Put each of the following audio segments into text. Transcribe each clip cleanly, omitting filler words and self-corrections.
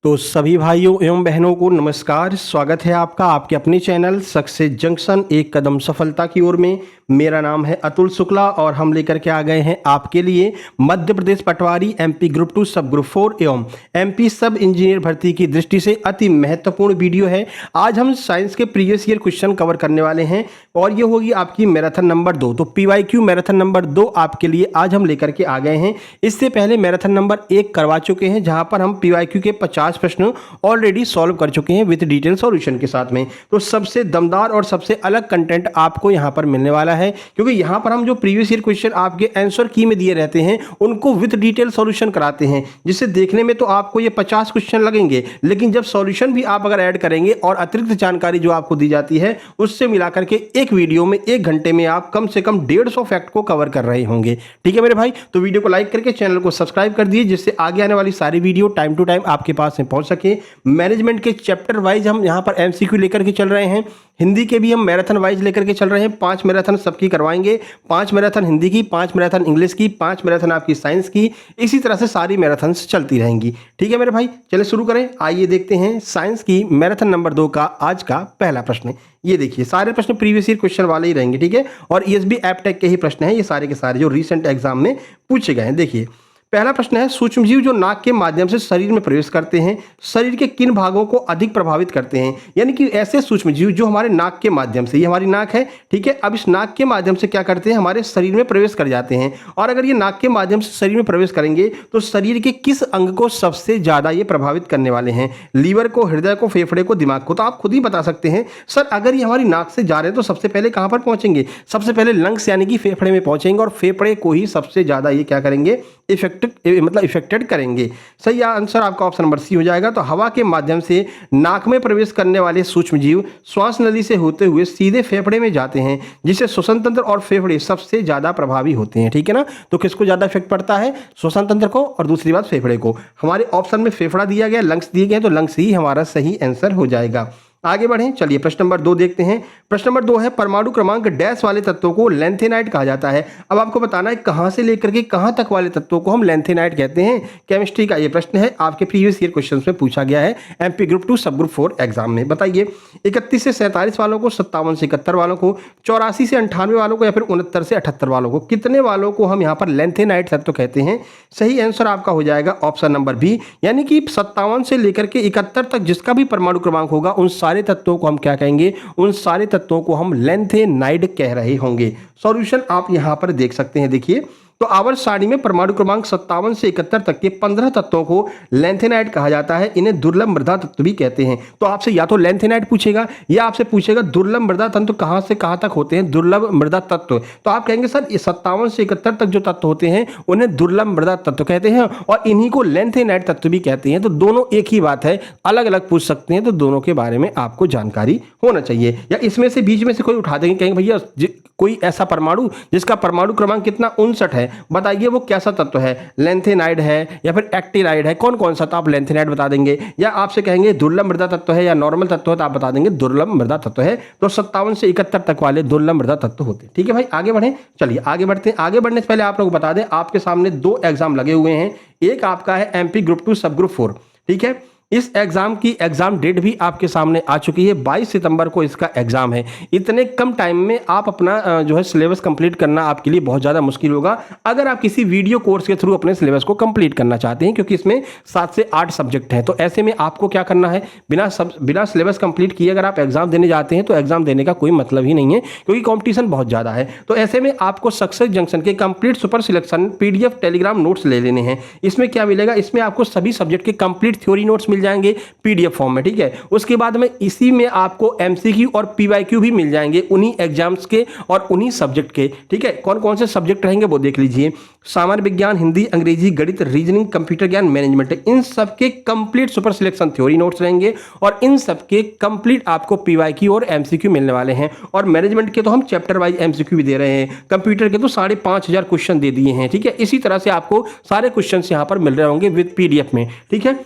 तो सभी भाइयों एवं बहनों को नमस्कार। स्वागत है आपका आपके अपने चैनल सक्सेस जंक्शन एक कदम सफलता की ओर में। मेरा नाम है अतुल शुक्ला और हम लेकर के आ गए हैं आपके लिए मध्य प्रदेश पटवारी एमपी ग्रुप 2 सब ग्रुप 4 एवं एमपी सब इंजीनियर भर्ती की दृष्टि से अति महत्वपूर्ण वीडियो है। आज हम साइंस के प्रीवियस ईयर क्वेश्चन कवर करने वाले हैं और ये होगी आपकी मैराथन नंबर 2। तो पीवाईक्यू मैराथन नंबर 2 आपके लिए आज हम लेकर के आ गए हैं। इससे पहले मैराथन नंबर 1 करवा चुके हैं जहां पर हम पीवाईक्यू के 50 प्रश्न ऑलरेडी सॉल्व कर चुके हैं विद डिटेल सॉल्यूशन के साथ में। तो सबसे दमदार और सबसे अलग कंटेंट आपको यहां पर मिलने वाला है, क्योंकि यहां पर हम जो प्रीवियस ईयर क्वेश्चन आपके आंसर की में दिए रहते हैं उनको विद डिटेल सॉल्यूशन कराते हैं, जिससे देखने में तो आपको ये 50 क्वेश्चन लगेंगे, लेकिन जब सॉल्यूशन भी आप अगर ऐड करेंगे और अतिरिक्त जानकारी जो आपको दी जाती है उससे मिलाकर के एक वीडियो में 1 घंटे में आप कम से कम 150 फैक्ट को कवर कर रहे होंगे। ठीक है मेरे भाई, तो वीडियो को लाइक करके चैनल को सब्सक्राइब कर दिए, जिससे आगे आने वाली सारी वीडियो टाइम टू टाइम आपके पास में पहुंच सके। मैनेजमेंट के चैप्टर वाइज हम यहां पर एमसीक्यू लेकर के चल रहे हैं, हिंदी के भी हम मैराथन वाइज लेकर के चल रहे हैं। 5 मैराथन सबकी करवाएंगे, 5 मैराथन हिंदी की, 5 मैराथन इंग्लिश की, 5 मैराथन आपकी साइंस की, इसी तरह से सारी मैराथन चलती रहेंगी। ठीक है मेरे भाई, चलिए शुरू करें। आइए देखते हैं साइंस की मैराथन नंबर 2 का आज का पहला प्रश्न। ये देखिए सारे प्रश्न प्रीवियस ईयर क्वेश्चन वाले ही रहेंगे, ठीक है, और ईएसबी एप्टेक के ही प्रश्न हैं ये सारे के सारे जो रिसेंट एग्जाम में पूछे गए हैं। देखिए पहला प्रश्न है, सूक्ष्मजीव जो नाक के माध्यम से शरीर में प्रवेश करते हैं शरीर के किन भागों को अधिक प्रभावित करते हैं। यानी कि ऐसे सूक्ष्मजीव जो हमारे नाक के माध्यम से, ये हमारी नाक है, ठीक है, अब इस नाक के माध्यम से क्या करते हैं, हमारे शरीर में प्रवेश कर जाते हैं। और अगर ये नाक के माध्यम से शरीर में प्रवेश करेंगे तो शरीर के किस अंग को सबसे ज्यादा ये प्रभावित करने वाले हैं, लीवर को, हृदय को, फेफड़े को, दिमाग को। तो आप खुद ही बता सकते हैं सर अगर ये हमारी नाक से जा रहे हैं तो सबसे पहले कहां पर पहुंचेंगे, सबसे पहले लंग्स यानी कि फेफड़े में पहुंचेंगे और फेफड़े को ही सबसे ज्यादा ये क्या करेंगे, इफेक्टेड करेंगे। सही आंसर आपका ऑप्शन नंबर सी हो जाएगा। तो हवा के माध्यम से नाक में प्रवेश करने वाले सूक्ष्मजीव श्वास नली से होते हुए सीधे फेफड़े में जाते हैं, जिससे श्वसन तंत्र और फेफड़े सबसे ज्यादा प्रभावी होते हैं। ठीक है ना, तो किसको ज्यादा इफेक्ट पड़ता है, श्वसन तंत्र को, और दूसरी बात फेफड़े को। हमारे ऑप्शन में फेफड़ा दिया गया, लंग्स दिए गए, तो लंग्स ही हमारा सही आंसर हो जाएगा। आगे बढ़ें, चलिए प्रश्न नंबर 2 देखते हैं। प्रश्न नंबर 2 है, परमाणु क्रमांक डैश वाले तत्वों को लेंथेनाइट कहा जाता है। अब आपको बताना है कहां से लेकर के कहां तक वाले तत्वों को हम लेंथेनाइट कहते हैं। केमिस्ट्री का ये प्रश्न है, आपके प्रीवियस ईयर क्वेश्चन में पूछा गया है एमपी ग्रुप 2 सब ग्रुप 4 एग्जाम में। बताइए 31 से 47 वालों को, 57 से 71 वालों को, 84 से 98 वालों को, या फिर 69 से 78 वालों को, कितने वालों को हम यहाँ पर लेंथेनाइट तत्व कहते हैं। सही आंसर आपका हो जाएगा ऑप्शन नंबर बी, यानी कि 57 से लेकर के 71 तक जिसका भी परमाणु क्रमांक होगा उन सारे तत्वों को हम क्या कहेंगे, उन सारे तत्वों को हम लेंथेनाइड कह रहे होंगे। सॉल्यूशन आप यहां पर देख सकते हैं। देखिए तो आवर्त सारणी में परमाणु क्रमांक 57 से 71 तक के 15 तत्वों को लेंथेनाइड कहा जाता है। इन्हें दुर्लभ मृदा तत्व भी कहते हैं। तो आपसे या तो लेंथेनाइड पूछेगा या आपसे पूछेगा दुर्लभ मृदा तत्व कहां से कहां तक होते हैं, दुर्लभ मृदा तत्व। तो आप कहेंगे सर 57 से 71 तक जो तत्व होते हैं उन्हें दुर्लभ मृदा तत्व कहते हैं और इन्हीं को लेंथेनाइड तत्व भी कहते हैं। तो दोनों एक ही बात है, अलग अलग पूछ सकते हैं, तो दोनों के बारे में आपको जानकारी होना चाहिए। या इसमें से बीच में से कोई उठा देंगे, कहेंगे भैया कोई ऐसा परमाणु जिसका परमाणु क्रमांक कितना 59 है, बताइए वो कैसा तत्व है, लेंथेनाइड है या फिर एक्टिनाइड है, कौन कौन सा, तो आप लेंथेनाइड बता देंगे। या आपसे कहेंगे दुर्लभ मृदा तत्व है या नॉर्मल तत्व है, तो आप बता देंगे दुर्लभ मृदा तत्व है। तो 57 से 71 तक वाले दुर्लभ मृदा तत्व होते हैं। ठीक है भाई, आगे बढ़ें, चलिए आगे बढ़ते हैं। आगे बढ़ने से पहले आप लोग बता दें आपके सामने 2 एग्जाम लगे हुए हैं। एक आपका है एमपी ग्रुप 2 सब ग्रुप 4, ठीक है, इस एग्जाम की एग्जाम डेट भी आपके सामने आ चुकी है, 22 सितंबर को इसका एग्जाम है। इतने कम टाइम में आप अपना जो है सिलेबस कंप्लीट करना आपके लिए बहुत ज़्यादा मुश्किल होगा अगर आप किसी वीडियो कोर्स के थ्रू अपने सिलेबस को कंप्लीट करना चाहते हैं, क्योंकि इसमें 7 से 8 सब्जेक्ट हैं। तो ऐसे में आपको क्या करना है, बिना सिलेबस कंप्लीट किए अगर आप एग्जाम देने जाते हैं तो एग्जाम देने का कोई मतलब ही नहीं है, क्योंकि कॉम्पिटिशन बहुत ज़्यादा है। तो ऐसे में आपको सक्सेस जंक्शन के complete super selection PDF Telegram notes ले लेने हैं। इसमें क्या मिलेगा, इसमें आपको सभी सब्जेक्ट के कंप्लीट थ्योरी नोट्स मिल जाएंगे PDF फॉर्म में, ठीक है। उसके बाद में इसी में आपको MCQ और PYQ भी मिल जाएंगे उन्हीं एग्जाम्स के और उन्हीं सब्जेक्ट के, ठीक है। कौन कौन से सब्जेक्ट रहेंगे वो देख लीजिए, सामान्य विज्ञान, हिंदी, अंग्रेजी, गणित, रीजनिंग, कंप्यूटर ज्ञान, मैनेजमेंट, इन सबके complete super selection theory notes रहेंगे और इन सबके कंप्लीट आपको PYQ और MCQ मिलने वाले हैं। और मैनेजमेंट के तो हम चैप्टर वाइज MCQ भी दे रहे हैं, कंप्यूटर के तो 5,500 क्वेश्चन दे दिए हैं, ठीक है। इसी तरह से आपको सारे क्वेश्चन यहां पर मिल रहे होंगे विद PDF में, ठीक है।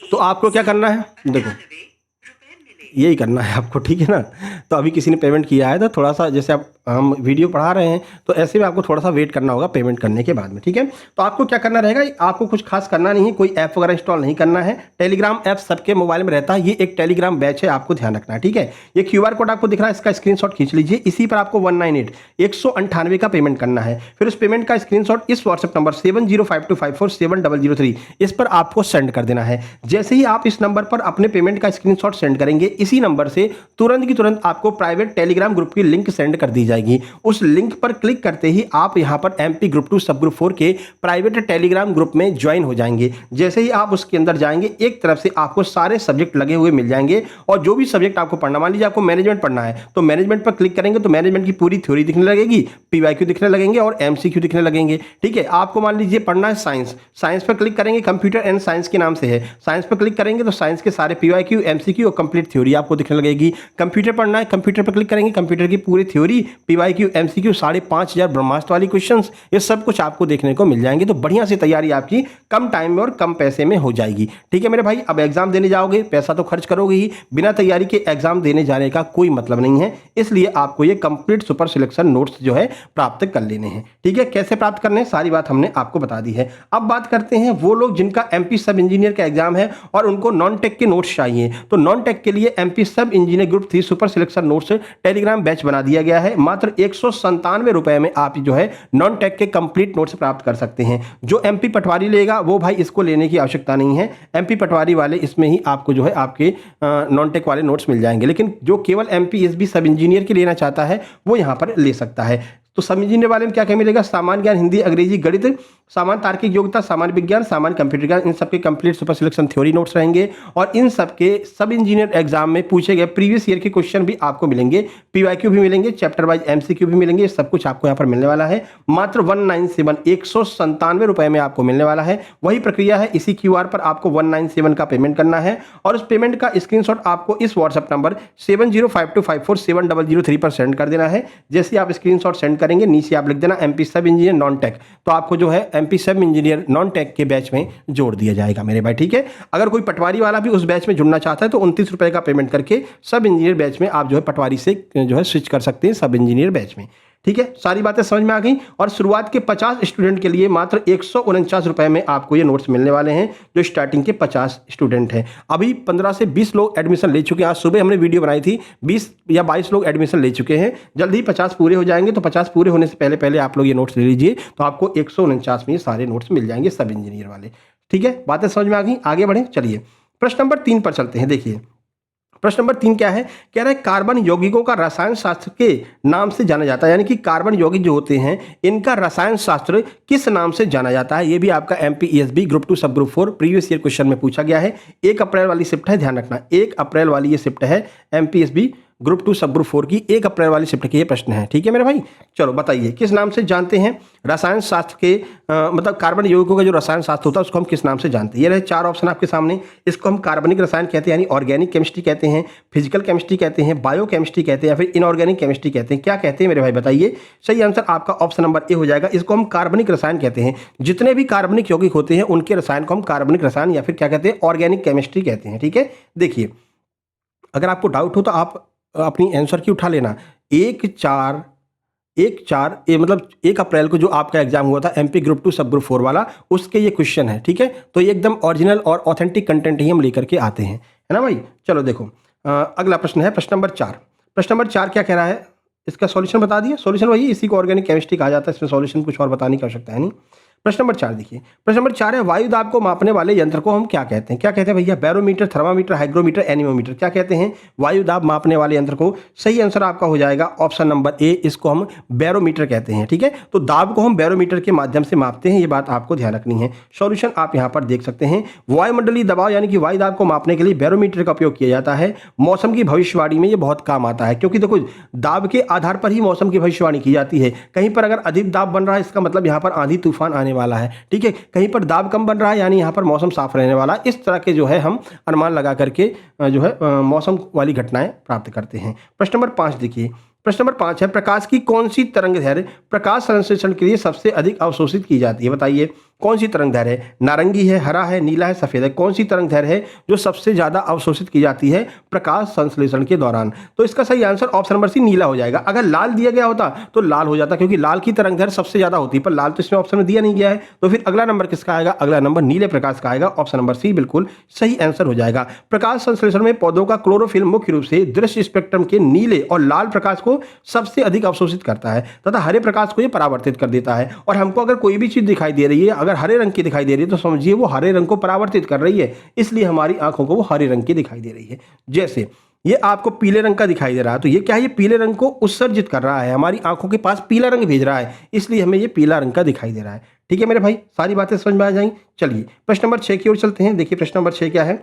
तो आपको क्या करना है, देखो यही करना है आपको, ठीक है ना। तो अभी किसी ने पेमेंट किया है तो थोड़ा सा, जैसे आप हम वीडियो पढ़ा रहे हैं तो ऐसे में आपको थोड़ा सा वेट करना होगा पेमेंट करने के बाद में, ठीक है। तो आपको क्या करना रहेगा, आपको कुछ खास करना नहीं है, कोई ऐप वगैरह इंस्टॉल नहीं करना है। टेलीग्राम ऐप सबके मोबाइल में रहता है, ये एक टेलीग्राम बैच है, आपको ध्यान रखना है, ठीक है। ये क्यूआर कोड आपको दिख रहा है, इसका स्क्रीनशॉट खींच लीजिए। इसी पर आपको 198 का पेमेंट करना है। फिर उस पेमेंट का स्क्रीनशॉट इस व्हाट्सएप नंबर 7052547000 इस पर आपको सेंड कर देना है। जैसे ही आप इस नंबर पर अपने पेमेंट का स्क्रीनशॉट सेंड करेंगे, इसी नंबर से तुरंत की तुरंत आपको प्राइवेट टेलीग्राम ग्रुप की लिंक सेंड कर दी जाएगी। उस लिंक पर क्लिक करते ही आप यहां पर एमपी ग्रुप 2 सब ग्रुप 4 के प्राइवेट टेलीग्राम ग्रुप में ज्वाइन हो जाएंगे। जैसे ही आप उसके अंदर जाएंगे, एक तरफ से आपको सारे सब्जेक्ट लगे हुए मिल जाएंगे, और जो भी सब्जेक्ट आपको पढ़ना, मान लीजिए आपको मैनेजमेंट पढ़ना है तो मैनेजमेंट पर क्लिक करेंगे तो मैनेजमेंट की पूरी थ्योरी दिखने लगेगी, पीवाईक्यू दिखने लगेंगे और एमसीक्यू दिखने लगेंगे, ठीक है। आपको मान लीजिए पढ़ना है साइंस, साइंस पर क्लिक करेंगे, कंप्यूटर एंड साइंस के नाम से है, साइंस पर क्लिक करेंगे तो साइंस के सारे पीवाईक्यू, एमसीक्यू और कंप्लीट थ्योरी आपको दिखने लगेगी। कंप्यूटर पढ़ना है, कंप्यूटर पर क्लिक करेंगे, कंप्यूटर की पूरी थ्योरी, पीवाईक्यू, एमसीक्यू, 5500 ब्रह्मास्त्र वाली क्वेश्चंस, ये सब कुछ आपको देखने को मिल जाएंगे। तो बढ़िया सी तैयारी आपकी कम टाइम में और कम पैसे में हो जाएगी, ठीक है मेरे भाई। अब एग्जाम देने जाओगे, पैसा तो खर्च करोगे ही, बिना तैयारी के एग्जाम देने जाने का कोई मतलब नहीं है। इसलिए आपको ये कंप्लीट सुपर सिलेक्शन नोट्स जो है प्राप्त कर लेने हैं, ठीक है। कैसे प्राप्त करने हैं सारी बात हमने आपको बता दी है। अब बात करते हैं वो लोग जिनका एमपी सब इंजीनियर का एग्जाम है और उनको नॉन टेक के नोट्स चाहिए। तो नॉन टेक के लिए एमपी सब engineer group 3 super selection notes Telegram batch बना दिया गया है। मात्र 197 रुपए में आप जो है नॉन टेक के कंप्लीट नोट्स प्राप्त कर सकते हैं। जो एमपी पटवारी लेगा वो भाई इसको लेने की आवश्यकता नहीं है, एमपी पटवारी वाले इसमें ही आपको जो है आपके नॉन टेक वाले नोट्स मिल जाएंगे। लेकिन जो केवल एमपी एसबी सब इंजीनियर के लेना चाहता है वो यहां पर ले सकता है। तो सब इंजीनियर वाले में क्या क्या मिलेगा, सामान्य ज्ञान, हिंदी, अंग्रेजी, गणित, सामान्य तार्किक योग्यता, सामान्य विज्ञान, सामान्य कंप्यूटर ज्ञान, इन सबके complete super selection theory notes रहेंगे। और इन सबके सब इंजीनियर एग्जाम में पूछे गए प्रीवियस ईयर के क्वेश्चन भी आपको मिलेंगे, पीवाईक्यू भी मिलेंगे, चैप्टर वाइज एमसीक्यू भी मिलेंगे। सब कुछ आपको यहाँ पर मिलने वाला है मात्र 197 रुपए में आपको मिलने वाला है। वही प्रक्रिया है, इसी क्यूआर पर आपको 197 का पेमेंट करना है और उस पेमेंट का स्क्रीनशॉट आपको इस व्हाट्सएप नंबर 7052547003 पर सेंड कर देना है। जैसे आप स्क्रीनशॉट सेंड करेंगे, नीचे आप लिख देना एमपी सब इंजीनियर नॉन टेक, तो आपको जो है एमपी सब इंजीनियर नॉन टेक के बैच में जोड़ दिया जाएगा मेरे भाई, ठीक है। अगर कोई पटवारी वाला भी उस बैच में जुड़ना चाहता है तो 29 रुपए का पेमेंट करके सब इंजीनियर बैच में आप जो है पटवारी से जो है स्विच कर सकते हैं सब इंजीनियर बैच में, ठीक है। सारी बातें समझ में आ गई। और शुरुआत के 50 स्टूडेंट के लिए मात्र 149 रुपए में आपको ये नोट्स मिलने वाले हैं, जो स्टार्टिंग के 50 स्टूडेंट हैं। अभी 15 से 20 लोग एडमिशन ले चुके हैं, आज सुबह हमने वीडियो बनाई थी, 20 या 22 लोग एडमिशन ले चुके हैं। जल्द ही 50 पूरे हो जाएंगे, तो 50 पूरे होने से पहले पहले आप लोग ये नोट्स ले लीजिए, तो आपको 149 में ये सारे नोट्स मिल जाएंगे सब इंजीनियर वाले, ठीक है। बातें समझ में आ गई, आगे बढ़े। चलिए प्रश्न नंबर 3 पर चलते हैं। देखिए प्रश्न नंबर 3 क्या है, कह रहा है कार्बन यौगिकों का रसायन शास्त्र के नाम से जाना जाता है, यानी कि कार्बन यौगिक जो होते हैं इनका रसायन शास्त्र किस नाम से जाना जाता है। ये भी आपका एमपीईएसबी ग्रुप 2 सब ग्रुप 4 प्रीवियस ईयर क्वेश्चन में पूछा गया है। 1 अप्रैल वाली शिफ्ट है, ध्यान रखना 1 अप्रैल वाली ये शिफ्ट है, एमपीईएसबी ग्रुप 2 सब ग्रुप 4 की 1 अप्रैल वाली शिफ्ट के ये प्रश्न है, ठीक है मेरे भाई। चलो बताइए किस नाम से जानते हैं रसायन शास्त्र के मतलब कार्बन यौगिकों का जो रसायन शास्त्र होता है उसको हम किस नाम से जानते हैं। ये रहे 4 ऑप्शन आपके सामने। इसको हम कार्बनिक रसायन कहते हैं, यानी ऑर्गेनिक केमिस्ट्री कहते हैं, फिजिकल केमिस्ट्री कहते हैं, बायो केमिस्ट्री कहते हैं, या फिर इनऑर्गेनिक केमिस्ट्री कहते हैं। क्या कहते हैं मेरे भाई बताइए। सही आंसर आपका ऑप्शन नंबर ए हो जाएगा। इसको हम कार्बनिक रसायन कहते हैं। जितने भी कार्बनिक यौगिक होते हैं उनके रसायन को हम कार्बनिक रसायन या फिर क्या कहते हैं, ऑर्गेनिक केमिस्ट्री कहते हैं, ठीक है। देखिए अगर आपको डाउट हो तो आप अपनी आंसर की उठा लेना। 1 अप्रैल को जो आपका एग्जाम हुआ था एमपी ग्रुप 2 सब ग्रुप 4 वाला, उसके ये क्वेश्चन है, ठीक है। तो ये एकदम ओरिजिनल और ऑथेंटिक कंटेंट ही हम लेकर के आते हैं, है ना भाई। चलो देखो अगला प्रश्न है प्रश्न नंबर 4। प्रश्न नंबर 4 क्या कह रहा है, इसका सॉल्यूशन बता दिया। सॉल्यूशन वही, इसी को ऑर्गेनिक केमिस्ट्री कहा जाता है, इसमें सॉल्यूशन कुछ और बताने की आवश्यकता है नहीं। प्रश्न नंबर 4 देखिए, प्रश्न नंबर 4 है वायु दाब को मापने वाले यंत्र को हम क्या कहते हैं। क्या कहते हैं भैया, बैरोमीटर, थर्मामीटर, हाइग्रोमीटर, एनीमोमीटर। क्या कहते हैं, वायु दाब मापने वाले यंत्र को। सही आंसर आपका हो जाएगा ऑप्शन नंबर ए, इसको हम बैरोमीटर कहते हैं, ठीक है। तो दाब को हम बैरोमीटर के माध्यम से मापते हैं, ये बात आपको ध्यान रखनी है। सॉल्यूशन आप यहाँ पर देख सकते हैं। वायुमंडलीय दबाव यानी कि वायु दाब को मापने के लिए बैरोमीटर का उपयोग किया जाता है। मौसम की भविष्यवाणी में ये बहुत काम आता है, क्योंकि देखो दाब के आधार पर ही मौसम की भविष्यवाणी की जाती है। कहीं पर अगर अधिक दाब बन रहा है इसका मतलब यहाँ पर आंधी तूफान आने वाला है, ठीक है। कहीं पर दाब कम बन रहा है यानी यहाँ पर मौसम साफ रहने वाला। इस तरह के जो है हम अनुमान लगा करके जो है मौसम वाली घटनाएं प्राप्त करते हैं। प्रश्न नंबर 5 देखिए, प्रश्न नंबर 5 है प्रकाश की कौन सी तरंग दैर्घ्य प्रकाश संश्लेषण के लिए सबसे अधिक अवशोषित की जाती है। बताइए कौन सी तरंग दैर्घ्य है? नारंगी है, हरा है, नीला है, सफेद है। कौन सी तरंग दैर्घ्य है जो सबसे ज्यादा अवशोषित की जाती है प्रकाश संश्लेषण के दौरान? तो इसका सही आंसर ऑप्शन नंबर सी नीला हो जाएगा। अगर लाल दिया गया होता तो लाल हो जाता, क्योंकि लाल की तरंग दैर्घ्य सबसे ज्यादा होती है, पर लाल तो इसमें ऑप्शन में दिया नहीं गया है। तो फिर अगला नंबर किसका आएगा? अगला नंबर नीले प्रकाश का आएगा। ऑप्शन नंबर सी बिल्कुल सही आंसर हो जाएगा। प्रकाश संश्लेषण में पौधों का क्लोरोफिल मुख्य रूप से दृश्य स्पेक्ट्रम के नीले और लाल प्रकाश को सबसे अधिक अवशोषित करता है तथा हरे प्रकाश को ये परावर्तित कर देता है। और हमको अगर कोई भी चीज दिखाई दे रही है, अगर हरे रंग की दिखाई दे रही है, तो समझिए वो हरे रंग को परावर्तित कर रही है, इसलिए हमारी आंखों को वो हरे रंग की दिखाई दे रही है। जैसे ये आपको पीले रंग का दिखाई दे रहा है, तो ये क्या है? ये पीले रंग को उत्सर्जित कर रहा है, हमारी आंखों के पास पीला रंग भेज रहा है, इसलिए हमें ये पीला रंग का दिखाई दे रहा है। ठीक है मेरे भाई, सारी बातें समझ में आ जाएंगी। चलिए प्रश्न नंबर 6 की ओर चलते हैं। देखिए प्रश्न नंबर 6 क्या है?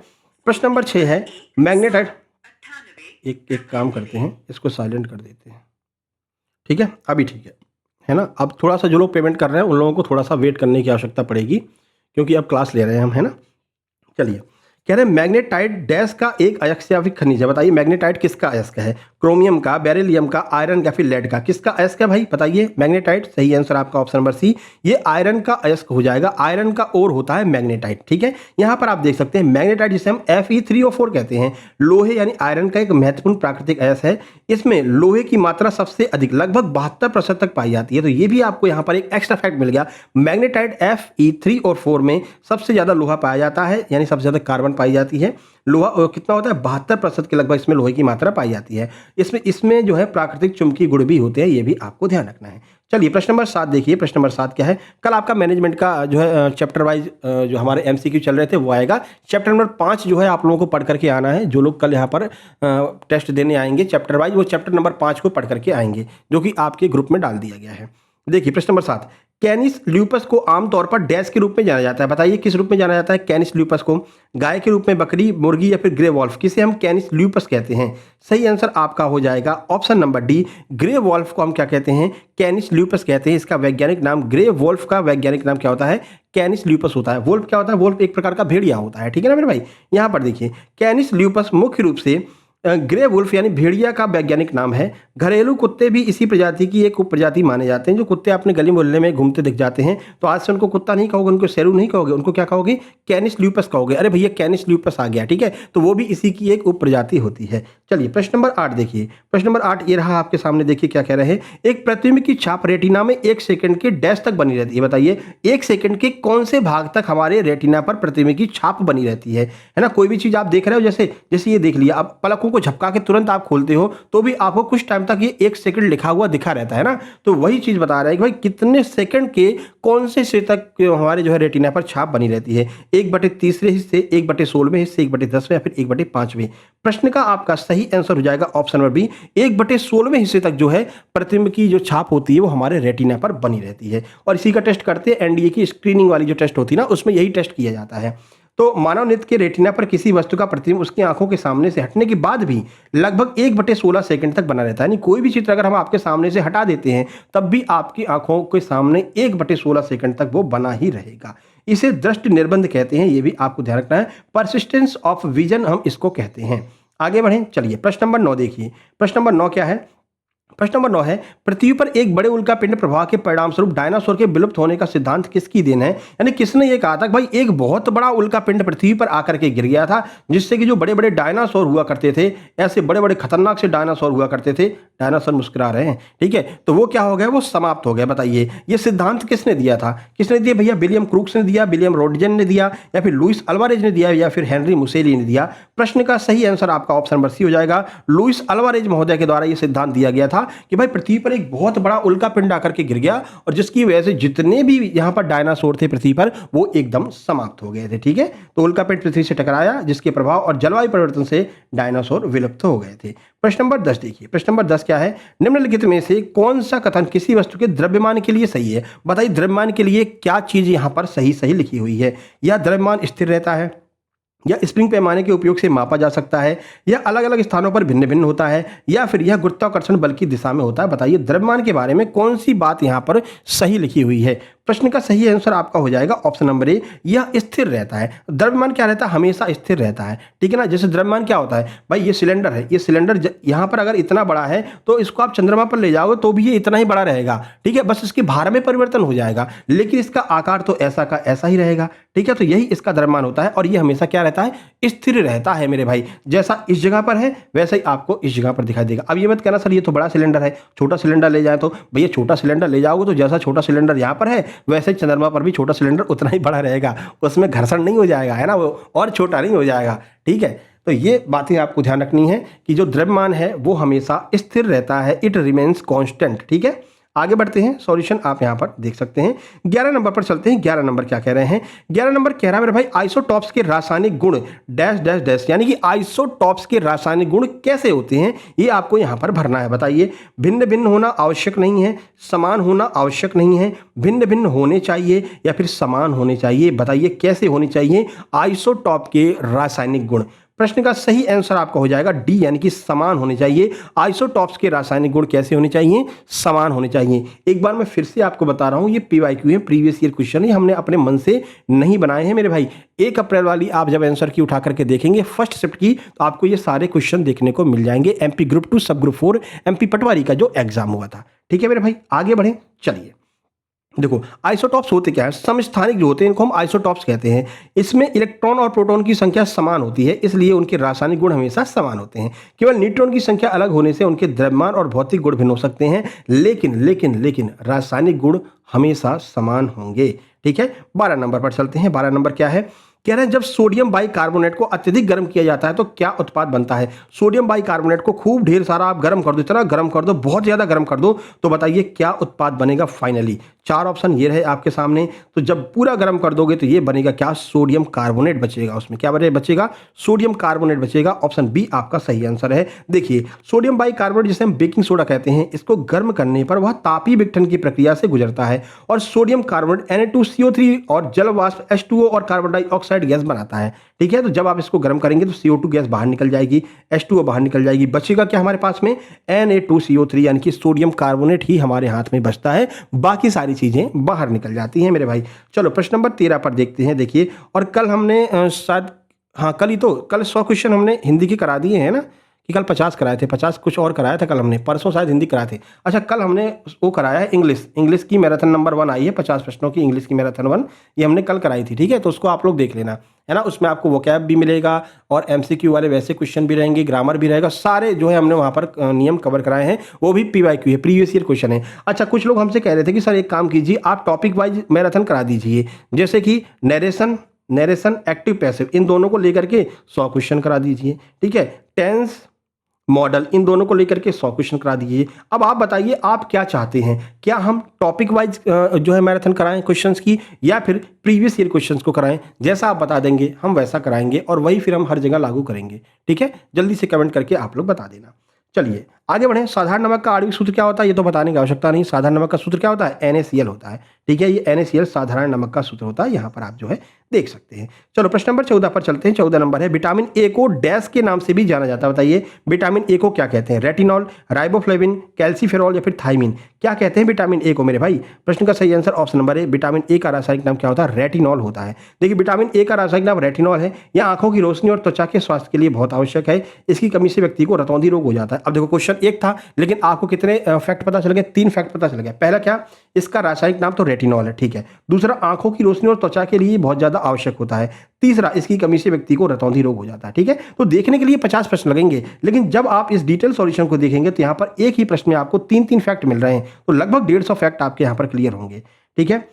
प्रश्न नंबर 6 है मैग्नेटाइट। एक काम करते हैं, इसको साइलेंट कर देते हैं। ठीक है, अभी ठीक है ना? अब थोड़ा सा जो लोग पेमेंट कर रहे हैं उन लोगों को थोड़ा सा वेट करने की आवश्यकता पड़ेगी, क्योंकि अब क्लास ले रहे हैं हम, है ना? चलिए, कह रहे हैं मैग्नेटाइट डैश का एक अयस्क खनिज है। बताइए मैग्नेटाइट किसका अयस्क है? क्रोमियम का, बेरिलियम का, आयरन या फिर लेड का? किसका अयस्क है भाई? बताइए। मैग्नेटाइट सही आंसर आपका ऑप्शन नंबर सी, ये आयरन का अयस्क हो जाएगा। आयरन का ओर होता है मैग्नेटाइट। ठीक है, यहां पर आप देख सकते हैं मैग्नेटाइट जिसे हम Fe3O4 कहते हैं, लोहे यानी आयरन का एक महत्वपूर्ण प्राकृतिक अयस्क है। इसमें लोहे की मात्रा सबसे अधिक लगभग 72% तक पाई जाती है। तो ये भी आपको यहाँ पर एक एक्स्ट्रा फैक्ट मिल गया। मैग्नेटाइट Fe3और 4 में सबसे ज्यादा लोहा पाया जाता है, यानी सबसे ज्यादा कार्बन पाई जाती है। लोहा कितना होता है? 72% के लगभग इसमें लोहे की मात्रा पाई जाती है। इसमें जो है प्राकृतिक चुंबकीय गुण भी होते हैं, ये भी आपको ध्यान रखना है। चलिए प्रश्न नंबर 7 देखिए। प्रश्न नंबर 7 क्या है? कल आपका मैनेजमेंट का जो है चैप्टर वाइज जो हमारे MCQ चल रहे थे वो आएगा। चैप्टर नंबर 5 जो है आप लोगों को पढ़ करके आना है। जो लोग कल यहाँ पर टेस्ट देने आएंगे चैप्टर वाइज, वो चैप्टर नंबर 5 को पढ़ करके आएंगे, जो कि आपके ग्रुप में डाल दिया गया है। देखिए प्रश्न नंबर 7, कैनिस ल्यूपस को आमतौर पर डैश के रूप में जाना जाता है। बताइए किस रूप में जाना जाता है कैनिस ल्यूपस को? गाय के रूप में, बकरी, मुर्गी या फिर ग्रे वॉल्फ? किसे हम कैनिस ल्यूपस कहते हैं? सही आंसर आपका हो जाएगा option number D, grey wolf को हम क्या कहते हैं? कैनिस ल्यूपस कहते हैं। इसका वैज्ञानिक नाम, ग्रे वॉल्फ का वैज्ञानिक नाम क्या होता है? कैनिस ल्यूपस होता है। वोल्फ क्या होता है? वोल्फ एक प्रकार का भेड़िया होता है। ठीक है ना मेरे भाई? यहाँ पर देखिए कैनिस ल्यूपस मुख्य रूप से ग्रे वुल्फ यानी भेड़िया का वैज्ञानिक नाम है। घरेलू कुत्ते भी इसी प्रजाति की एक उपप्रजाति माने जाते हैं। जो कुत्ते अपने गली मोहल्ले में घूमते दिख जाते हैं, तो आज से उनको कुत्ता नहीं कहोगे, उनको शेरू नहीं कहोगे, उनको क्या कहोगे? कैनिस ल्यूपस कहोगे। अरे भैया कैनिस ल्यूपस आ गया, ठीक है? तो वो भी इसी की एक उपप्रजाति होती है। चलिए प्रश्न नंबर 8 देखिए। प्रश्न नंबर 8 ये रहा आपके सामने। देखिए क्या कह रहे हैं? एक प्रतिबिंब की छाप रेटिना में 1 सेकंड के डैश तक बनी रहती है। बताइए 1 सेकंड के कौन से भाग तक हमारे रेटिना पर प्रतिबिंब की छाप बनी रहती है ना? कोई भी चीज आप देख रहे हो, जैसे ये देख लिया, अब पलकों को झपका के तुरंत आप खोलते हो तो भी आपको कुछ टाइम तक ये 1 सेकंड लिखा हुआ दिखा रहता है ना। तो वही चीज बता रहा है कि भाई कितने सेकंड के कौन से हिस्से तक हमारे जो है रेटिना पर छाप बनी रहती है। 1/3 हिस्से, 1/16 हिस्से, 1/10 या फिर 1/5। प्रश्न का आपका सही आंसर हो जाएगा ऑप्शन नंबर बी, 1/16 हिस्से तक जो है प्रतिबिंब की जो छाप होती है वो हमारे रेटिना पर बनी रहती है। और इसी का टेस्ट करते हैं एनडीए की स्क्रीनिंग वाली जो टेस्ट होती है ना, उसमें यही टेस्ट किया जाता है। तो मानव नेत्र के रेटिना पर किसी वस्तु का प्रतिबिंब उसकी आंखों के सामने से हटने के बाद भी लगभग 1/16 सेकंड तक बना रहता है। यानी कोई भी चित्र अगर हम आपके सामने से हटा देते हैं तब भी आपकी आंखों के सामने 1/16 सेकंड तक वो बना ही रहेगा। इसे दृष्टि निर्बंध कहते हैं, ये भी आपको ध्यान रखना है। परसिस्टेंस ऑफ विजन हम इसको कहते हैं। आगे बढ़ें, चलिए प्रश्न नंबर 9 देखिए। प्रश्न नंबर 9 क्या है? प्रश्न नंबर 9 है, पृथ्वी पर एक बड़े उल्कापिंड प्रभाव के परिणाम स्वरूप डायनासोर के विलुप्त होने का सिद्धांत किसकी देन है? यानी किसने ये कहा था कि भाई एक बहुत बड़ा उल्कापिंड पृथ्वी पर आकर के गिर गया था, जिससे कि जो बड़े बड़े डायनासोर हुआ करते थे, ऐसे बड़े बड़े खतरनाक से डायनासोर हुआ करते थे। डायनासोर मुस्कुरा रहे हैं, ठीक है? तो वो क्या हो गया? वो समाप्त हो गया। बताइए ये सिद्धांत किसने दिया था? किसने दिया भैया? विलियम क्रूक्स ने दिया, विलियम रोडजन ने दिया, या फिर लुइस अल्वारेज ने दिया, या फिर हेनरी मुसेली ने दिया? प्रश्न का सही आंसर आपका ऑप्शन नंबर सी हो जाएगा। लुइस अल्वारेज महोदय के द्वारा यह सिद्धांत दिया गया था कि भाई पृथ्वी पर एक बहुत बड़ा उल्कापिंड आकर के गिर गया, और जिसकी वजह से जितने भी यहां पर डायनासोर थे पृथ्वी पर वो एकदम समाप्त हो गए थे। ठीक है, तो उल्कापिंड पृथ्वी से टकराया, जिसके प्रभाव और जलवायु परिवर्तन से डायनासोर विलुप्त हो गए थे। प्रश्न नंबर 10 देखिए। प्रश्न नंबर 10 क्या है? निम्नलिखित में से कौन सा कथन किसी वस्तु के द्रव्यमान के लिए सही है? बताइए द्रव्यमान के लिए क्या चीज यहां पर सही सही लिखी हुई है? या द्रव्यमान स्थिर रहता है, या स्प्रिंग पैमाने के उपयोग से मापा जा सकता है, या अलग अलग स्थानों पर भिन्न भिन्न होता है, या फिर यह गुरुत्वाकर्षण बल की दिशा में होता है? बताइए द्रव्यमान के बारे में कौन सी बात यहाँ पर सही लिखी हुई है? प्रश्न का सही आंसर आपका हो जाएगा ऑप्शन नंबर ए, यह स्थिर रहता है। द्रव्यमान क्या रहता है? हमेशा स्थिर रहता है, ठीक है ना। जैसे द्रव्यमान क्या होता है भाई, ये सिलेंडर है, ये सिलेंडर यहाँ पर अगर इतना बड़ा है तो इसको आप चंद्रमा पर ले जाओगे तो भी ये इतना ही बड़ा रहेगा, ठीक है, बस इसके भार में परिवर्तन हो जाएगा, लेकिन इसका आकार तो ऐसा का ऐसा ही रहेगा, ठीक है। तो यही इसका द्रव्यमान होता है और ये हमेशा क्या रहता है? स्थिर रहता है मेरे भाई। जैसा इस जगह पर है वैसा ही आपको इस जगह पर दिखाई देगा। अब ये मत कहना सर ये तो बड़ा सिलेंडर है, छोटा सिलेंडर ले जाए, तो भैया छोटा सिलेंडर ले जाओगे तो जैसा छोटा सिलेंडर यहाँ पर है वैसे ही चंद्रमा पर भी छोटा सिलेंडर उतना ही बड़ा रहेगा, उसमें घर्षण नहीं हो जाएगा, है ना, वो और छोटा नहीं हो जाएगा, ठीक है। तो ये बातें आपको ध्यान रखनी है कि जो द्रव्यमान है वो हमेशा स्थिर रहता है, इट रिमेन्स कांस्टेंट, ठीक है। आगे बढ़ते हैं, सॉल्यूशन आप यहां पर देख सकते हैं। 11 नंबर पर चलते हैं। 11 नंबर क्या कह रहे हैं? 11 नंबर कह रहा है मेरे भाई, आइसोटॉप्स के रासायनिक गुण डैश डैश डैश, यानी कि आइसोटॉप्स के रासायनिक गुण कैसे होते हैं ये आपको यहां पर भरना है। बताइए, भिन्न भिन्न होना आवश्यक नहीं है, समान होना आवश्यक नहीं है, भिन्न भिन्न होने चाहिए या फिर समान होने चाहिए। बताइए कैसे होने चाहिए आइसोटॉप के रासायनिक गुण? प्रश्न का सही आंसर आपका हो जाएगा डी, यानी कि समान होने चाहिए। आइसोटॉप्स के रासायनिक गुण कैसे होने चाहिए? समान होने चाहिए। एक बार मैं फिर से आपको बता रहा हूं, ये पीवाईक्यू है, प्रीवियस ईयर क्वेश्चन है, हमने अपने मन से नहीं बनाए हैं मेरे भाई। 1 अप्रैल वाली आप जब आंसर की उठा करके देखेंगे फर्स्ट शिफ्ट की, तो आपको ये सारे क्वेश्चन देखने को मिल जाएंगे। एमपी ग्रुप 2 सब ग्रुप 4 एमपी पटवारी का जो एग्जाम हुआ था, ठीक है मेरे भाई। आगे बढ़े, चलिए देखो आइसोटॉप्स होते क्या है? समस्थानिक जो होते हैं इनको हम आइसोटॉप्स कहते हैं। इसमें इलेक्ट्रॉन और प्रोटॉन की संख्या समान होती है, इसलिए उनके रासायनिक गुण हमेशा समान होते हैं। केवल न्यूट्रॉन की संख्या अलग होने से उनके द्रव्यमान और भौतिक गुण भिन्न हो सकते हैं, लेकिन रासायनिक गुण हमेशा समान होंगे, ठीक है। 12 नंबर पर चलते हैं। 12 नंबर क्या है? कह रहे हैं जब सोडियम बाइकार्बोनेट को अत्यधिक गर्म किया जाता है तो क्या उत्पाद बनता है? सोडियम बाइकार्बोनेट को खूब ढेर सारा आप गर्म कर दो, इतना गर्म कर दो, बहुत ज्यादा गर्म कर दो, तो बताइए क्या उत्पाद बनेगा फाइनली? 4 ऑप्शन ये रहे आपके सामने। तो जब पूरा गर्म कर दोगे तो ये बनेगा क्या? सोडियम कार्बोनेट बचेगा, उसमें क्या बचेगा? सोडियम कार्बोनेट बचेगा। ऑप्शन बी आपका सही आंसर है। देखिए सोडियम बाइकार्बोनेट जिसे हम बेकिंग सोडा कहते हैं, इसको गर्म करने पर वह तापीय विघटन की प्रक्रिया से गुजरता है और सोडियम कार्बोनेट Na2CO3 और जल वाष्प H2O और कार्बन डाइऑक्साइड गैस बनाता है, ठीक है। तो जब आप इसको गर्म करेंगे तो CO2 गैस बाहर निकल जाएगी, H2O बाहर निकल जाएगी, बचेगा क्या हमारे पास में? Na2CO3, यानी कि सोडियम कार्बोनेट ही हमारे हाथ में बचता है, बाकी सारी चीजें बाहर निकल जाती हैं मेरे भाई। चलो प्रश्न नंबर 13 पर देखते हैं। देखिए, और कल हमने शायद कल ही तो, कल 100 क्वेश्चन हमने हिंदी के करा दिए हैं ना, कि कल 50 कराए थे, 50 कुछ और कराया था कल हमने, परसों शायद हिंदी कराए थे। अच्छा, कल हमने वो कराया है इंग्लिश की मैराथन नंबर 1 आई है, 50 प्रश्नों की इंग्लिश की मैराथन 1, ये हमने कल कराई थी, ठीक है। तो उसको आप लोग देख लेना, है ना। उसमें आपको वोकैब भी मिलेगा और एमसीक्यू वाले वैसे क्वेश्चन भी रहेंगे, ग्रामर भी रहेगा, सारे जो है हमने वहाँ पर नियम कवर कराए हैं, वो भी पीवाईक्यू है, प्रीवियस ईयर क्वेश्चन है। अच्छा, कुछ लोग हमसे कह रहे थे कि सर एक काम कीजिए, आप टॉपिक वाइज मैराथन करा दीजिए, जैसे कि नरेशन एक्टिव पैसिव, इन दोनों को लेकर के 100 क्वेश्चन करा दीजिए, ठीक है। टेंस मॉडल, इन दोनों को लेकर के 100 क्वेश्चन करा दीजिए। अब आप बताइए आप क्या चाहते हैं, क्या हम टॉपिक वाइज जो है मैराथन कराएं क्वेश्चंस की, या फिर प्रीवियस ईयर क्वेश्चंस को कराएं? जैसा आप बता देंगे हम वैसा कराएंगे और वही फिर हम हर जगह लागू करेंगे, ठीक है। जल्दी से कमेंट करके आप लोग बता देना। चलिए आगे बढ़ें। साधारण नमक का आणविक सूत्र क्या होता है ये तो बताने की आवश्यकता नहीं। साधारण नमक का सूत्र क्या होता है? NaCl होता है, ठीक है। ये NaCl साधारण नमक का सूत्र होता है, यहाँ पर आप जो है देख सकते हैं। चलो प्रश्न नंबर 14 पर चलते हैं। 14 नंबर है, विटामिन ए को डैश के नाम से भी जाना जाता है। बताइए विटामिन ए को क्या कहते हैं? रेटिनॉल, राइबोफ्लेविन, कैल्सीफेरॉल या फिर थाइमिन? क्या कहते हैं विटामिन ए को मेरे भाई? प्रश्न का सही आंसर ऑप्शन नंबर है, विटामिन ए का रासायनिक नाम क्या होता है? रेटिनॉल होता है। देखिए विटामिन ए का रासायनिक नाम रेटिनॉल है। यह आंखों की रोशनी और त्वचा के स्वास्थ्य के लिए बहुत आवश्यक है। इसकी कमी से व्यक्ति को रतौंधी रोग हो जाता है। अब देखो क्वेश्चन एक था, लेकिन आपको कितने फैक्ट पता चल गए? 3 फैक्ट पता चल गया। पहला क्या? इसका रासायनिक नाम तो रेटिनॉल है, ठीक है। दूसरा, आंखों की रोशनी और त्वचा के लिए बहुत ज्यादा आवश्यक होता है। तीसरा, इसकी कमी से व्यक्ति को रतौंधी रोग हो जाता है, ठीक है। तो देखने के लिए 50 प्रश्न लगेंगे, लेकिन जब आप इस डिटेल सॉल्यूशन को देखेंगे तो यहाँ पर एक ही प्रश्न में आपको 3-3 फैक्ट मिल रहे हैं, तो लगभग 150 फैक्ट आपके यहाँ पर क्लियर होंगे, ठीक है।